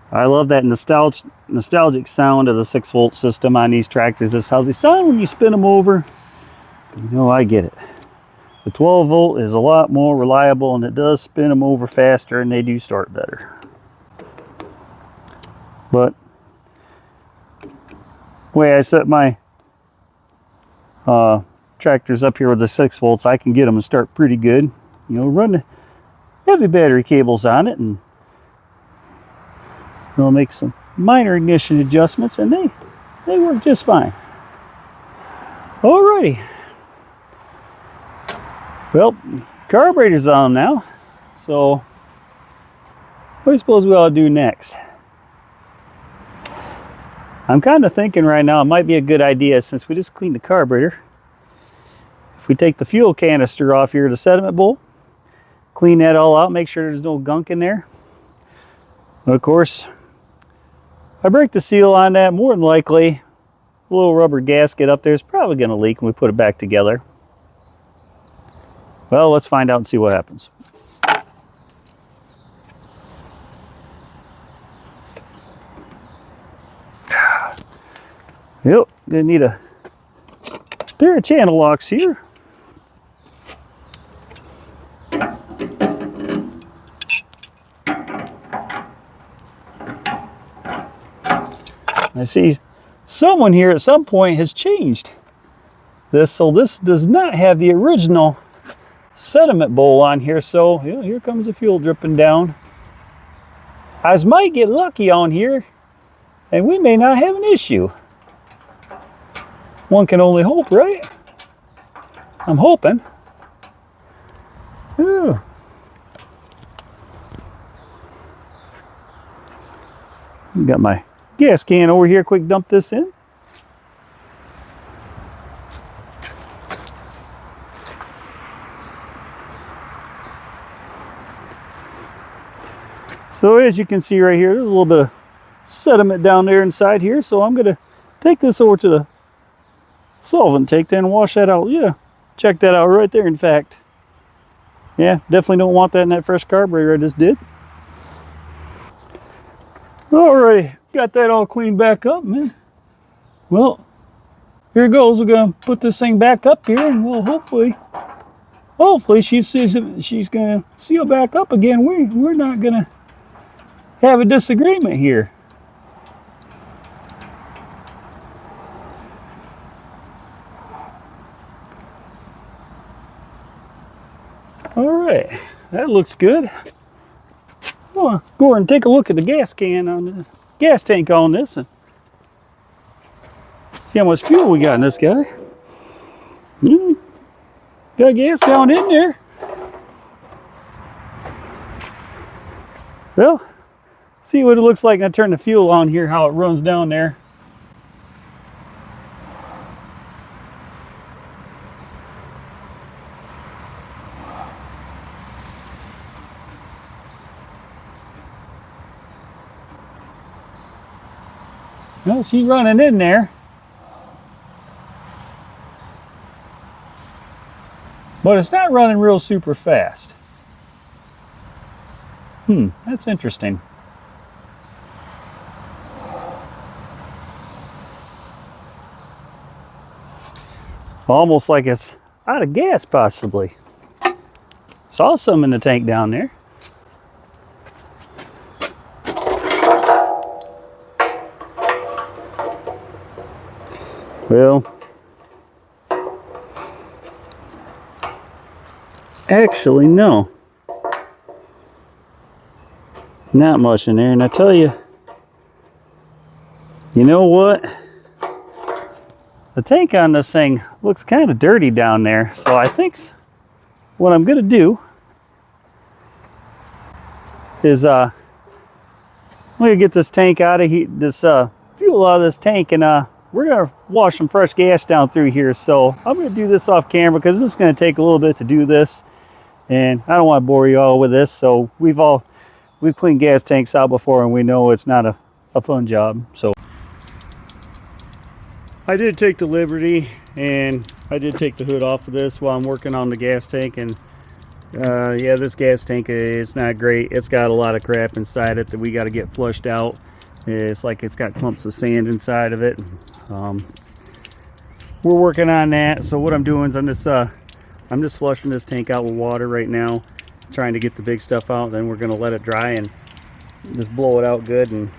I love that nostalgic sound of the 6 volt system on these tractors. That's how they sound when you spin them over. You know, I get it. The 12 volt is a lot more reliable, and it does spin them over faster, and they do start better. But the way I set my tractors up here with the 6 volts, I can get them to start pretty good. You know, run the heavy battery cables on it, and we'll make some minor ignition adjustments, and they work just fine. Alrighty. Well, carburetor's on now, so what do you suppose we ought to do next? I'm kind of thinking right now it might be a good idea, since we just cleaned the carburetor, if we take the fuel canister off here, the sediment bowl, clean that all out, make sure there's no gunk in there. And of course, if I break the seal on that, more than likely a little rubber gasket up there is probably going to leak when we put it back together. Well, let's find out and see what happens. Yep, gonna need a pair of channel locks here. I see someone here at some point has changed this, so this does not have the original sediment bowl on here. So yeah, here comes the fuel dripping down. I might get lucky on here and we may not have an issue. One can only hope, right? I'm hoping. Ooh. Got my gas can over here. Quick dump this in. So as you can see right here, there's a little bit of sediment down there inside here. So I'm going to take this over to the solvent tank there and wash that out. Yeah, check that out right there, in fact. Yeah, definitely don't want that in that fresh carburetor I just did. Alright, got that all cleaned back up, man. Well, here goes. We're going to put this thing back up here, and well, hopefully she sees it, she's going to seal back up again. We're not going to have a disagreement here. All right, that looks good. Well, go ahead and take a look at the gas can on the gas tank on this and see how much fuel we got in this guy. Got gas down in there. Well, see what it looks like. I turn the fuel on here, how it runs down there. Well, she's running in there. But it's not running real super fast. That's interesting. Almost like it's out of gas, possibly. Saw some in the tank down there. Well, actually, no. Not much in there. And I tell you, you know what? The tank on this thing looks kind of dirty down there. So I think what I'm going to do is I'm going to get this tank out of here, this fuel out of this tank, and we're going to wash some fresh gas down through here. So I'm going to do this off camera because this is going to take a little bit to do this. And I don't want to bore you all with this. So we've cleaned gas tanks out before, and we know it's not a fun job. So I did take the liberty, and I did take the hood off of this while I'm working on the gas tank. And yeah, this gas tank is not great. It's got a lot of crap inside it that we got to get flushed out. It's like it's got clumps of sand inside of it. We're working on that. So what I'm doing is I'm just flushing this tank out with water right now, trying to get the big stuff out. Then we're going to let it dry and just blow it out good, and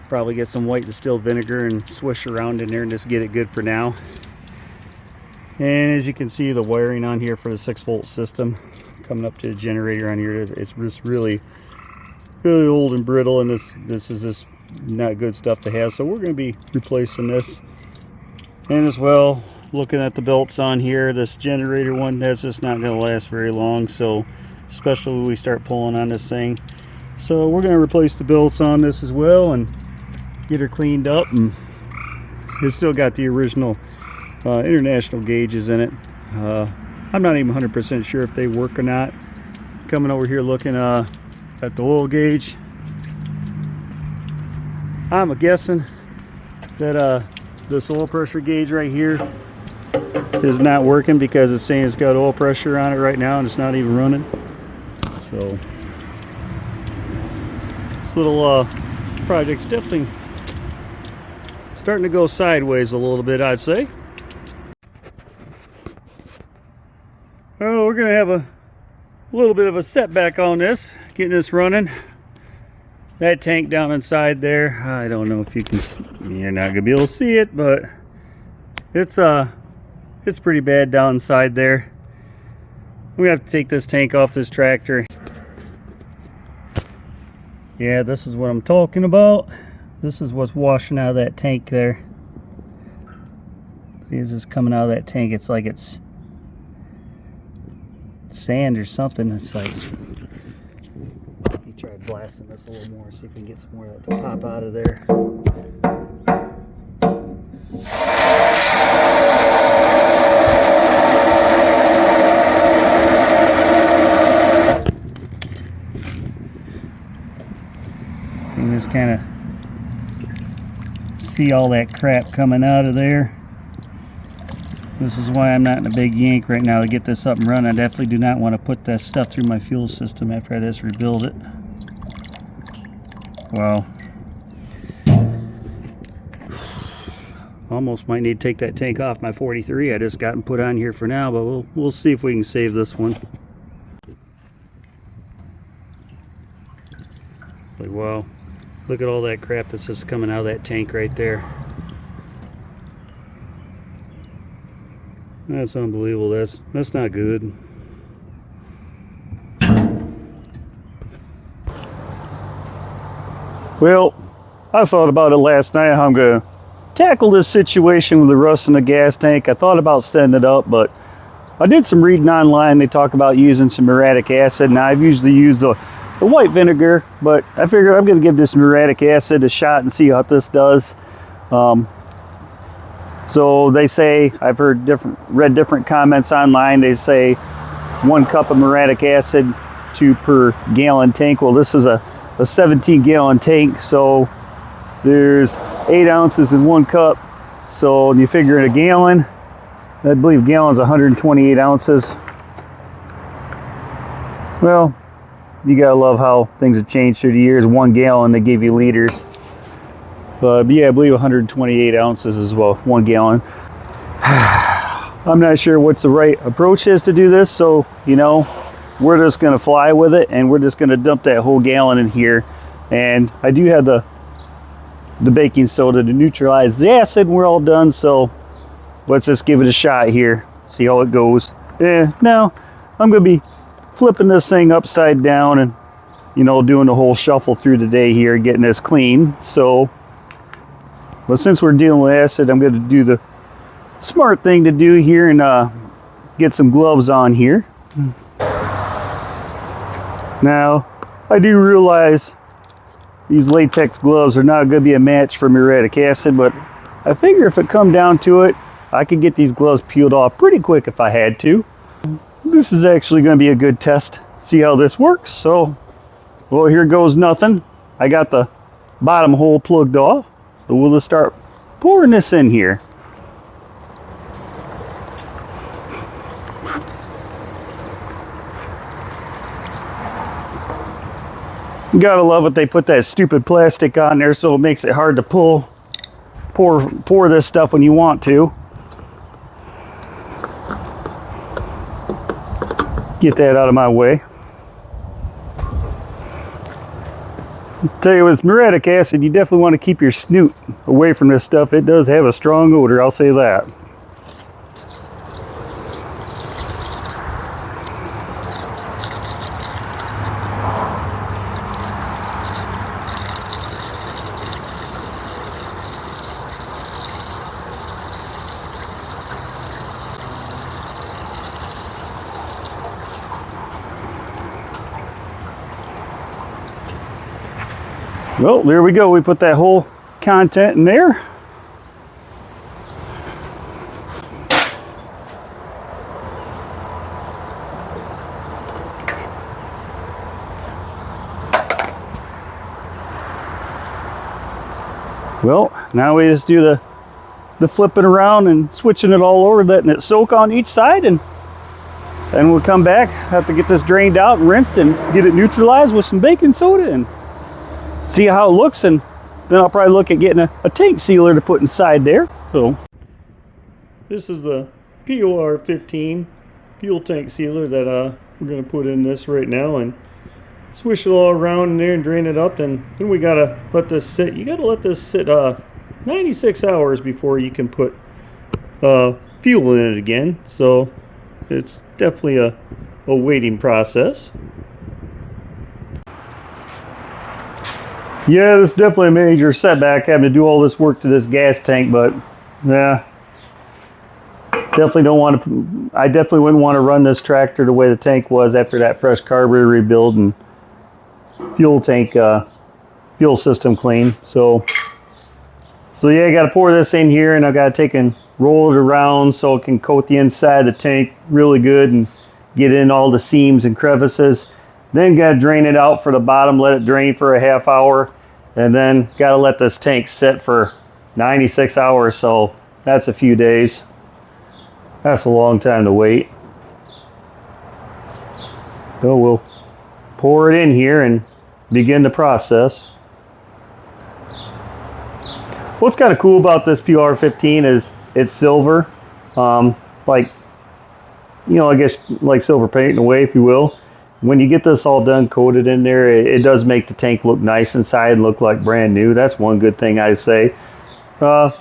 probably get some white distilled vinegar and swish around in there and just get it good for now. And as you can see, the wiring on here for the 6-volt system coming up to the generator on here, it's just really old and brittle, and this is just not good stuff to have. So we're going to be replacing this. And as well, looking at the belts on here, this generator one, that's just not going to last very long, so especially when we start pulling on this thing. So we're going to replace the belts on this as well and get her cleaned up. And it's still got the original international gauges in it. I'm not even 100% sure if they work or not. Coming over here looking at the oil gauge, I'm guessing that this oil pressure gauge right here is not working because it's saying it's got oil pressure on it right now and it's not even running. So this little project's definitely starting to go sideways a little bit, I'd say. Well, we're gonna have a little bit of a setback on this, getting this running. That tank down inside there, I don't know if you can, you're not gonna be able to see it, but it's pretty bad down inside there. We have to take this tank off this tractor. Yeah, this is what I'm talking about. This is what's washing out of that tank there. See, it's just coming out of that tank. It's like it's sand or something. It's like, let me try blasting this a little more, see if we can get some more of that to pop out of there. You can just kind of see all that crap coming out of there. This is why I'm not in a big yank right now to get this up and running. I definitely do not want to put that stuff through my fuel system after I just rebuild it. Wow. Almost might need to take that tank off my 43 I just got and put on here for now, but we'll see if we can save this one. Like, wow. Look at all that crap that's just coming out of that tank right there. That's unbelievable. That's not good. Well, I thought about it last night how I'm going to tackle this situation with the rust in the gas tank. I thought about setting it up, but I did some reading online. They talk about using some muratic acid. Now, I've usually used the white vinegar, but I figure I'm going to give this muratic acid a shot and see how this does. So they say, I've read different comments online. They say 1 cup of muratic acid per gallon tank. Well, this is a 17-gallon tank, so there's 8 ounces in 1 cup. So you figure in a gallon, I believe gallon's 128 ounces. Well, you gotta love how things have changed through the years. 1 gallon, they give you liters. But yeah, I believe 128 ounces as well, 1 gallon. I'm not sure what's the right approach is to do this, so you know, we're just gonna fly with it and we're just gonna dump that whole gallon in here. And I do have the baking soda to neutralize the acid, and we're all done, so let's just give it a shot here, see how it goes. Now I'm gonna be flipping this thing upside down and, you know, doing the whole shuffle through the day here, getting this clean. So, but since we're dealing with acid, I'm going to do the smart thing to do here and get some gloves on here. Now, I do realize these latex gloves are not going to be a match for muriatic acid, but I figure if it come down to it, I could get these gloves peeled off pretty quick if I had to. This is actually going to be a good test. See how this works. So, well, here goes nothing. I got the bottom hole plugged off. So we'll just start pouring this in here. You gotta love it. They put that stupid plastic on there so it makes it hard to pour this stuff when you want to. Get that out of my way. Tell you, with muriatic acid, you definitely want to keep your snoot away from this stuff. It does have a strong odor, I'll say that. Well, there we go. We put that whole content in there. Well, now we just do the flipping around and switching it all over, letting it soak on each side, and then we'll come back, have to get this drained out and rinsed and get it neutralized with some baking soda and see how it looks, and then I'll probably look at getting a tank sealer to put inside there. So this is the POR15 fuel tank sealer that we're going to put in this right now and swish it all around in there and drain it up, and then we gotta let this sit. You gotta let this sit 96 hours before you can put fuel in it again, so it's definitely a waiting process. Yeah, this is definitely a major setback, having to do all this work to this gas tank, but yeah, definitely don't want to. I definitely wouldn't want to run this tractor the way the tank was after that fresh carburetor rebuild and fuel tank fuel system clean. So yeah, I got to pour this in here, and I got to take and roll it around so it can coat the inside of the tank really good and get in all the seams and crevices. Then got to drain it out for the bottom, let it drain for a half hour, and then got to let this tank sit for 96 hours. So that's a few days. That's a long time to wait. So we'll pour it in here and begin the process. What's kind of cool about this PR15 is it's silver, like, you know, I guess like silver paint in a way, if you will. When you get this all done, coated in there, it does make the tank look nice inside and look like brand new. That's one good thing I say. But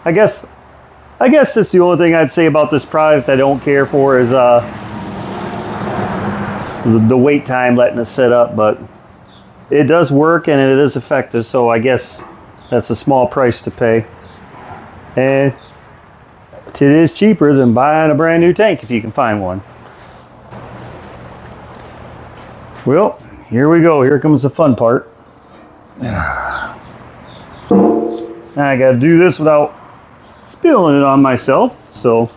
I guess that's the only thing I'd say about this product I don't care for is the wait time letting it sit up, but it does work and it is effective, so I guess that's a small price to pay, and it is cheaper than buying a brand new tank if you can find one. Well, here we go. Here comes the fun part. Now I gotta do this without spilling it on myself, so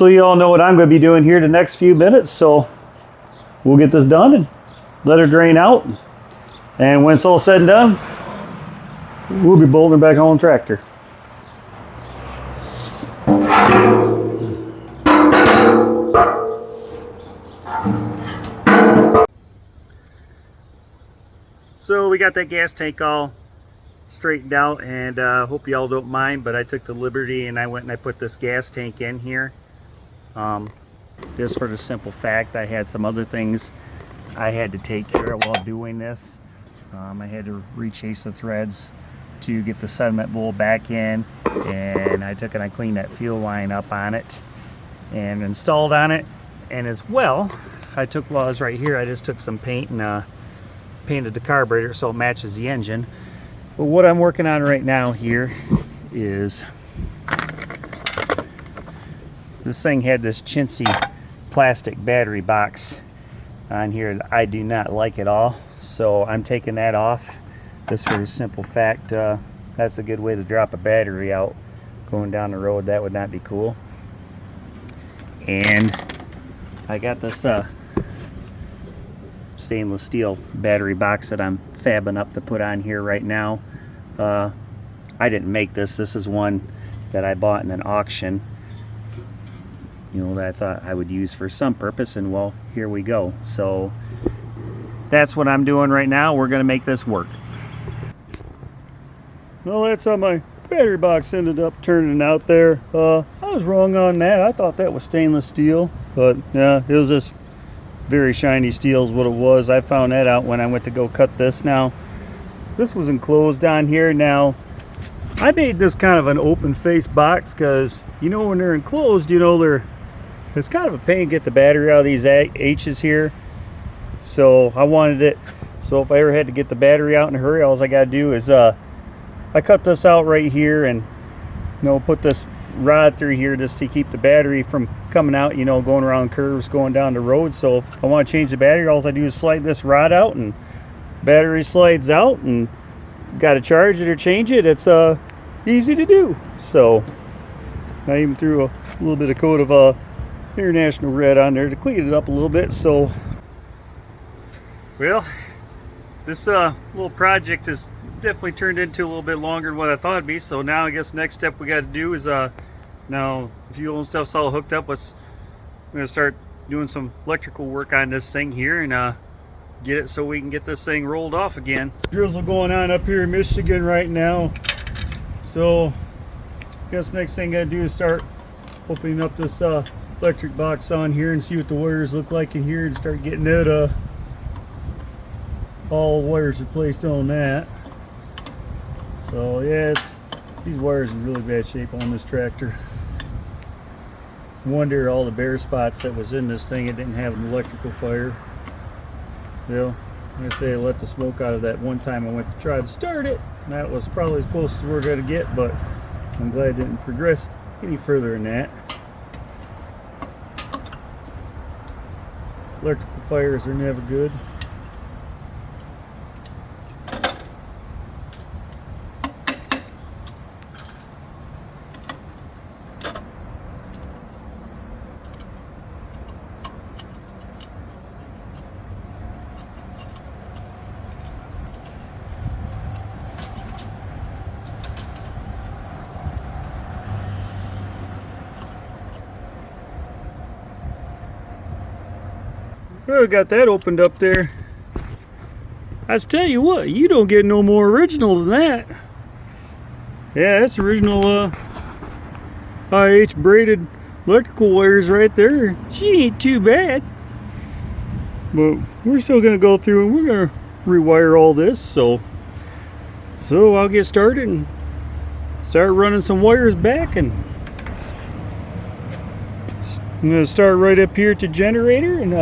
you all know what I'm going to be doing here the next few minutes. So we'll get this done and let her drain out, and when it's all said and done, we'll be bolting back on the tractor. So we got that gas tank all straightened out, and hope y'all don't mind, but I took the liberty and I went and I put this gas tank in here. Just for the simple fact I had some other things I had to take care of while doing this. I had to rechase the threads to get the sediment bowl back in, and I took and I cleaned that fuel line up on it and installed on it. And as well, I took, while I was right here, I just took some paint and painted the carburetor so it matches the engine. But what I'm working on right now here is, this thing had this chintzy plastic battery box on here that I do not like at all, so I'm taking that off just for the simple fact that's a good way to drop a battery out going down the road. That would not be cool. And I got this stainless steel battery box that I'm fabbing up to put on here right now. I didn't make this. This is one that I bought in an auction, you know, that I thought I would use for some purpose, and well, here we go. So that's what I'm doing right now. We're going to make this work. Well, that's how my battery box ended up turning out there. I was wrong on that. I thought that was stainless steel, but yeah, it was this very shiny steel is what it was. I found that out when I went to go cut this. Now, this was enclosed on here. Now, I made this kind of an open face box because, you know, when they're enclosed, you know, it's kind of a pain to get the battery out of these H's here. So I wanted it, so if I ever had to get the battery out in a hurry, all I got to do is I cut this out right here and, you know, put this rod through here just to keep the battery from coming out, you know, going around curves, going down the road. So if I want to change the battery, all I do is slide this rod out and battery slides out, and got to charge it or change it. It's easy to do. So I even threw a little bit of coat of International Red on there to clean it up a little bit. So, well, this little project has definitely turned into a little bit longer than what I thought it'd be. So now I guess next step we got to do is now fuel and stuff's all hooked up. I'm gonna start doing some electrical work on this thing here and get it so we can get this thing rolled off again. Drizzle going on up here in Michigan right now. So I guess next thing I gotta do is start opening up this electric box on here and see what the wires look like in here and start getting it all wires replaced on that. So yeah, these wires are in really bad shape on this tractor. No wonder all the bare spots that was in this thing, it didn't have an electrical fire. Well, like I say, I let the smoke out of that one time I went to try to start it. That was probably as close as we're going to get, but I'm glad it didn't progress any further than that. Electrical fires are never good. Well, got that opened up there. I tell you what, you don't get no more original than that. Yeah, that's original IH braided electrical wires right there. She ain't too bad. But we're still gonna go through and we're gonna rewire all this. So I'll get started and start running some wires back, and I'm gonna start right up here at the generator and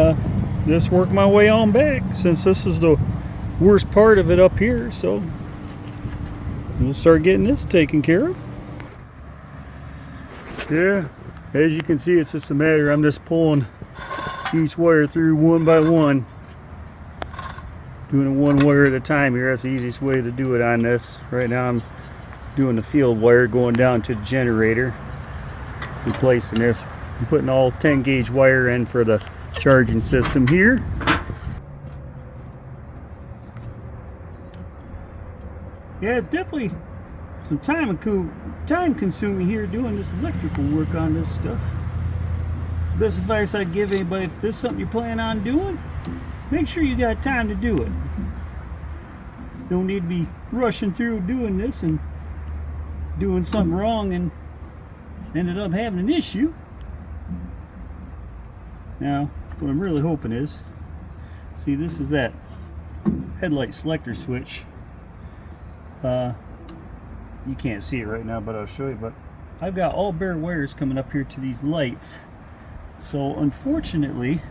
just work my way on back, since this is the worst part of it up here. So we'll start getting this taken care of. Yeah, as you can see, it's just a matter, I'm just pulling each wire through one by one, doing it one wire at a time here. That's the easiest way to do it on this. Right now I'm doing the field wire going down to the generator, replacing this. I'm putting all 10 gauge wire in for the charging system here. Yeah, it's definitely some time consuming here doing this electrical work on this stuff. Best advice I'd give anybody, if this is something you plan on doing, make sure you got time to do it. Don't need to be rushing through doing this and doing something wrong and ended up having an issue. Now, what I'm really hoping is, see, this is that headlight selector switch. You can't see it right now, but I'll show you. But I've got all bare wires coming up here to these lights. So unfortunately,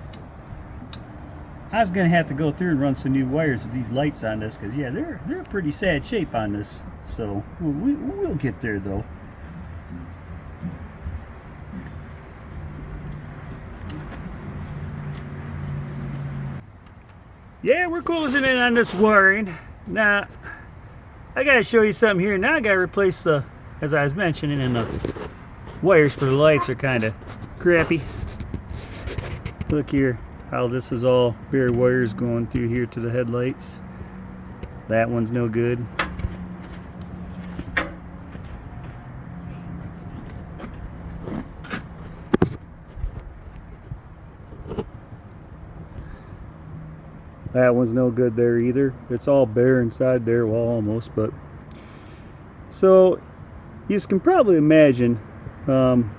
I was gonna have to go through and run some new wires with these lights on this, because yeah, they're pretty sad shape on this. So we'll get there though. Yeah, we're closing in on this wiring. Now, I gotta show you something here. Now I gotta replace the, as I was mentioning, and the wires for the lights are kind of crappy. Look here, how this is all bare wires going through here to the headlights. That one's no good. That one's no good there either. It's all bare inside there, well, almost. But so you can probably imagine, I'm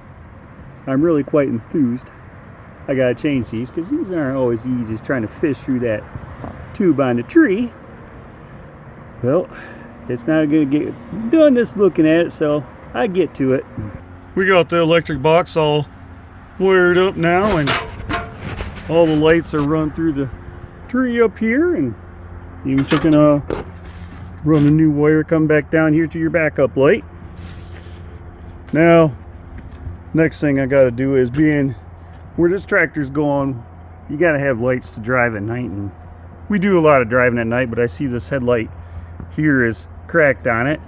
really quite enthused. I gotta change these because these aren't always easy. It's trying to fish through that tube on the tree. Well, it's not gonna get done just looking at it, so I get to it. We got the electric box all wired up now, and all the lights are run through the tree up here, and even taking run a new wire come back down here to your backup light. Now next thing I got to do is, being where this tractor's going, you got to have lights to drive at night, and we do a lot of driving at night, but I see this headlight here is cracked on it.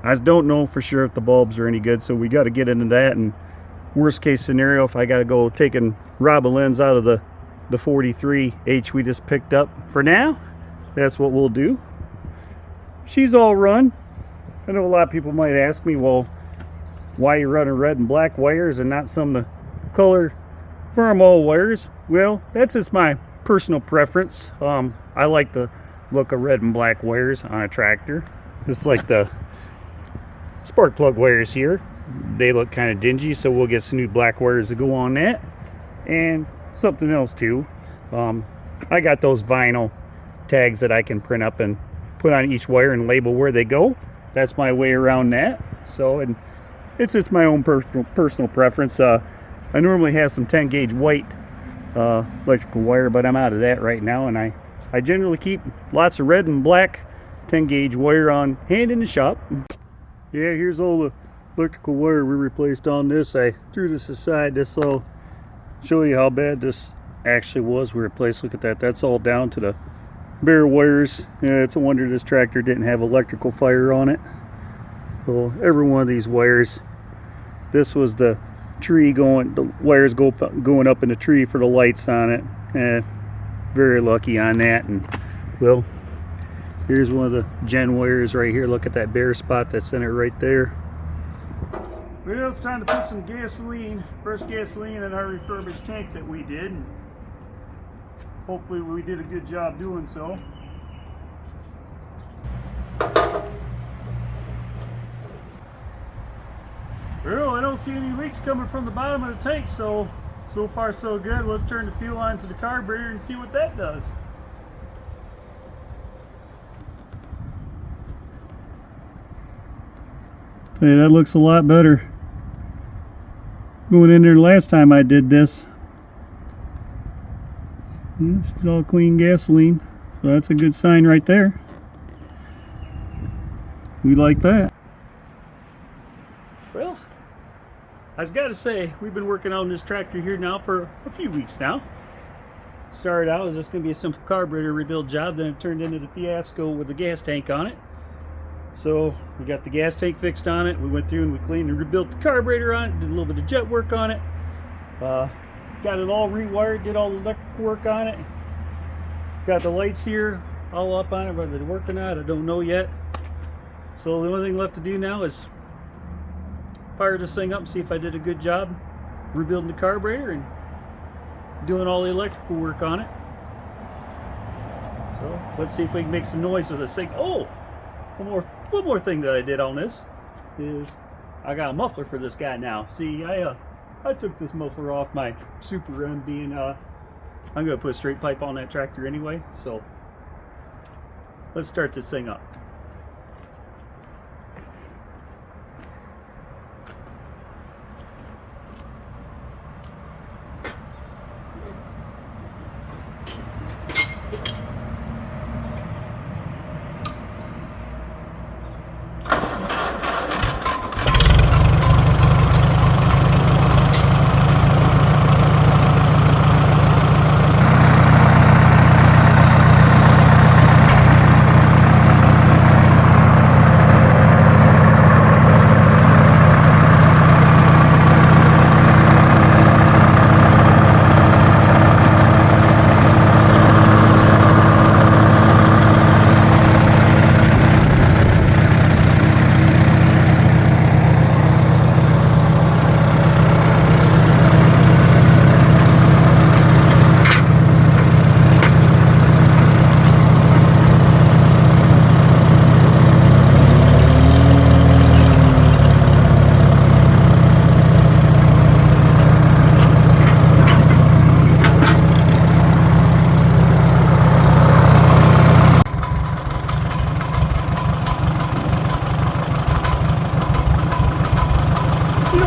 I don't know for sure if the bulbs are any good, so we got to get into that. And worst case scenario, if I got to go take and rob a lens out of the 43 H we just picked up, for now, that's what we'll do. She's all run. I know a lot of people might ask me, well, why are you running red and black wires and not some of the color Farmall wires? Well, that's just my personal preference. I like the look of red and black wires on a tractor. Just like the spark plug wires here, they look kind of dingy, so we'll get some new black wires to go on that. And something else too, I got those vinyl tags that I can print up and put on each wire and label where they go. That's my way around that. So, and it's just my own personal preference. I normally have some 10 gauge white electrical wire, but I'm out of that right now, and I generally keep lots of red and black 10 gauge wire on hand in the shop. Yeah, here's all the electrical wire we replaced on this. I threw this aside just so I'll show you how bad this actually was. We replaced, look at that, that's all down to the bare wires. Yeah, it's a wonder this tractor didn't have electrical fire on it. So every one of these wires, this was the tree going, the wires going up in the tree for the lights on it. Very lucky on that. And well, here's one of the gen wires right here. Look at that bare spot that's in it right there. Well, it's time to put some gasoline, fresh gasoline in our refurbished tank that we did. Hopefully we did a good job doing so. Well, I don't see any leaks coming from the bottom of the tank, so far so good. Let's turn the fuel on to the carburetor and see what that does. Hey, that looks a lot better. Going in there last time I did this. This is all clean gasoline, so that's a good sign right there. We like that. Well, I've got to say, we've been working on this tractor here now for a few weeks now. Started out as just going to be a simple carburetor rebuild job, then it turned into the fiasco with the gas tank on it. So we got the gas tank fixed on it. We went through and we cleaned and rebuilt the carburetor on it, did a little bit of jet work on it. Got it all rewired, did all the electrical work on it. Got the lights here all up on it, whether they're working or not, I don't know yet. So the only thing left to do now is fire this thing up and see if I did a good job rebuilding the carburetor and doing all the electrical work on it. So let's see if we can make some noise with this thing. Oh, one more thing that I did on this is I got a muffler for this guy now. See, I took this muffler off my Super M, being I'm gonna put a straight pipe on that tractor anyway. So let's start this thing up.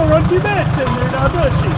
Not too bad sitting there now, does she?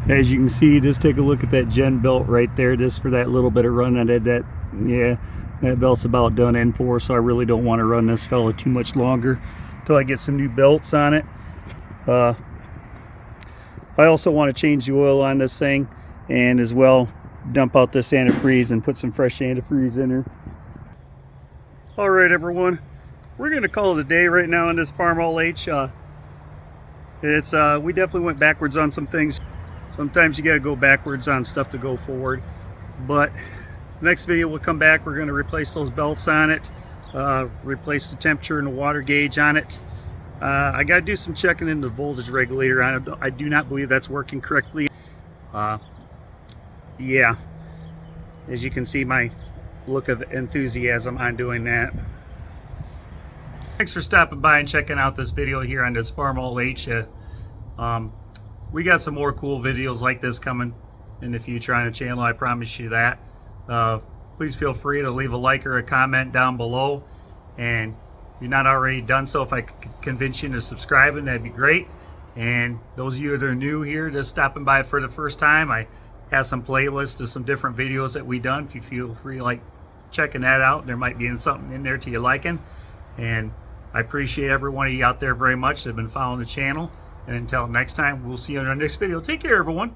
As you can see, just take a look at that gen belt right there, just for that little bit of run I did. That, yeah, that belt's about done in for, so I really don't want to run this fella too much longer until I get some new belts on it. I also want to change the oil on this thing, and as well dump out this antifreeze and put some fresh antifreeze in her. All right, everyone, we're going to call it a day right now on this Farmall H. We definitely went backwards on some things. Sometimes you got to go backwards on stuff to go forward. But next video we'll come back. We're going to replace those belts on it, replace the temperature and the water gauge on it. I got to do some checking in the voltage regulator on it. I do not believe that's working correctly. Yeah, as you can see, my look of enthusiasm on doing that. Thanks for stopping by and checking out this video here on this Farmall H. We got some more cool videos like this coming in the future on the channel, I promise you that. Please feel free to leave a like or a comment down below, and if you're not already done so, if I could convince you to subscribe, that'd be great. And those of you that are new here, just stopping by for the first time, I have some playlists of some different videos that we done. If you feel free like checking that out, there might be something in there to your liking. And I appreciate every one of you out there very much that have been following the channel. And until next time, we'll see you in our next video. Take care, everyone.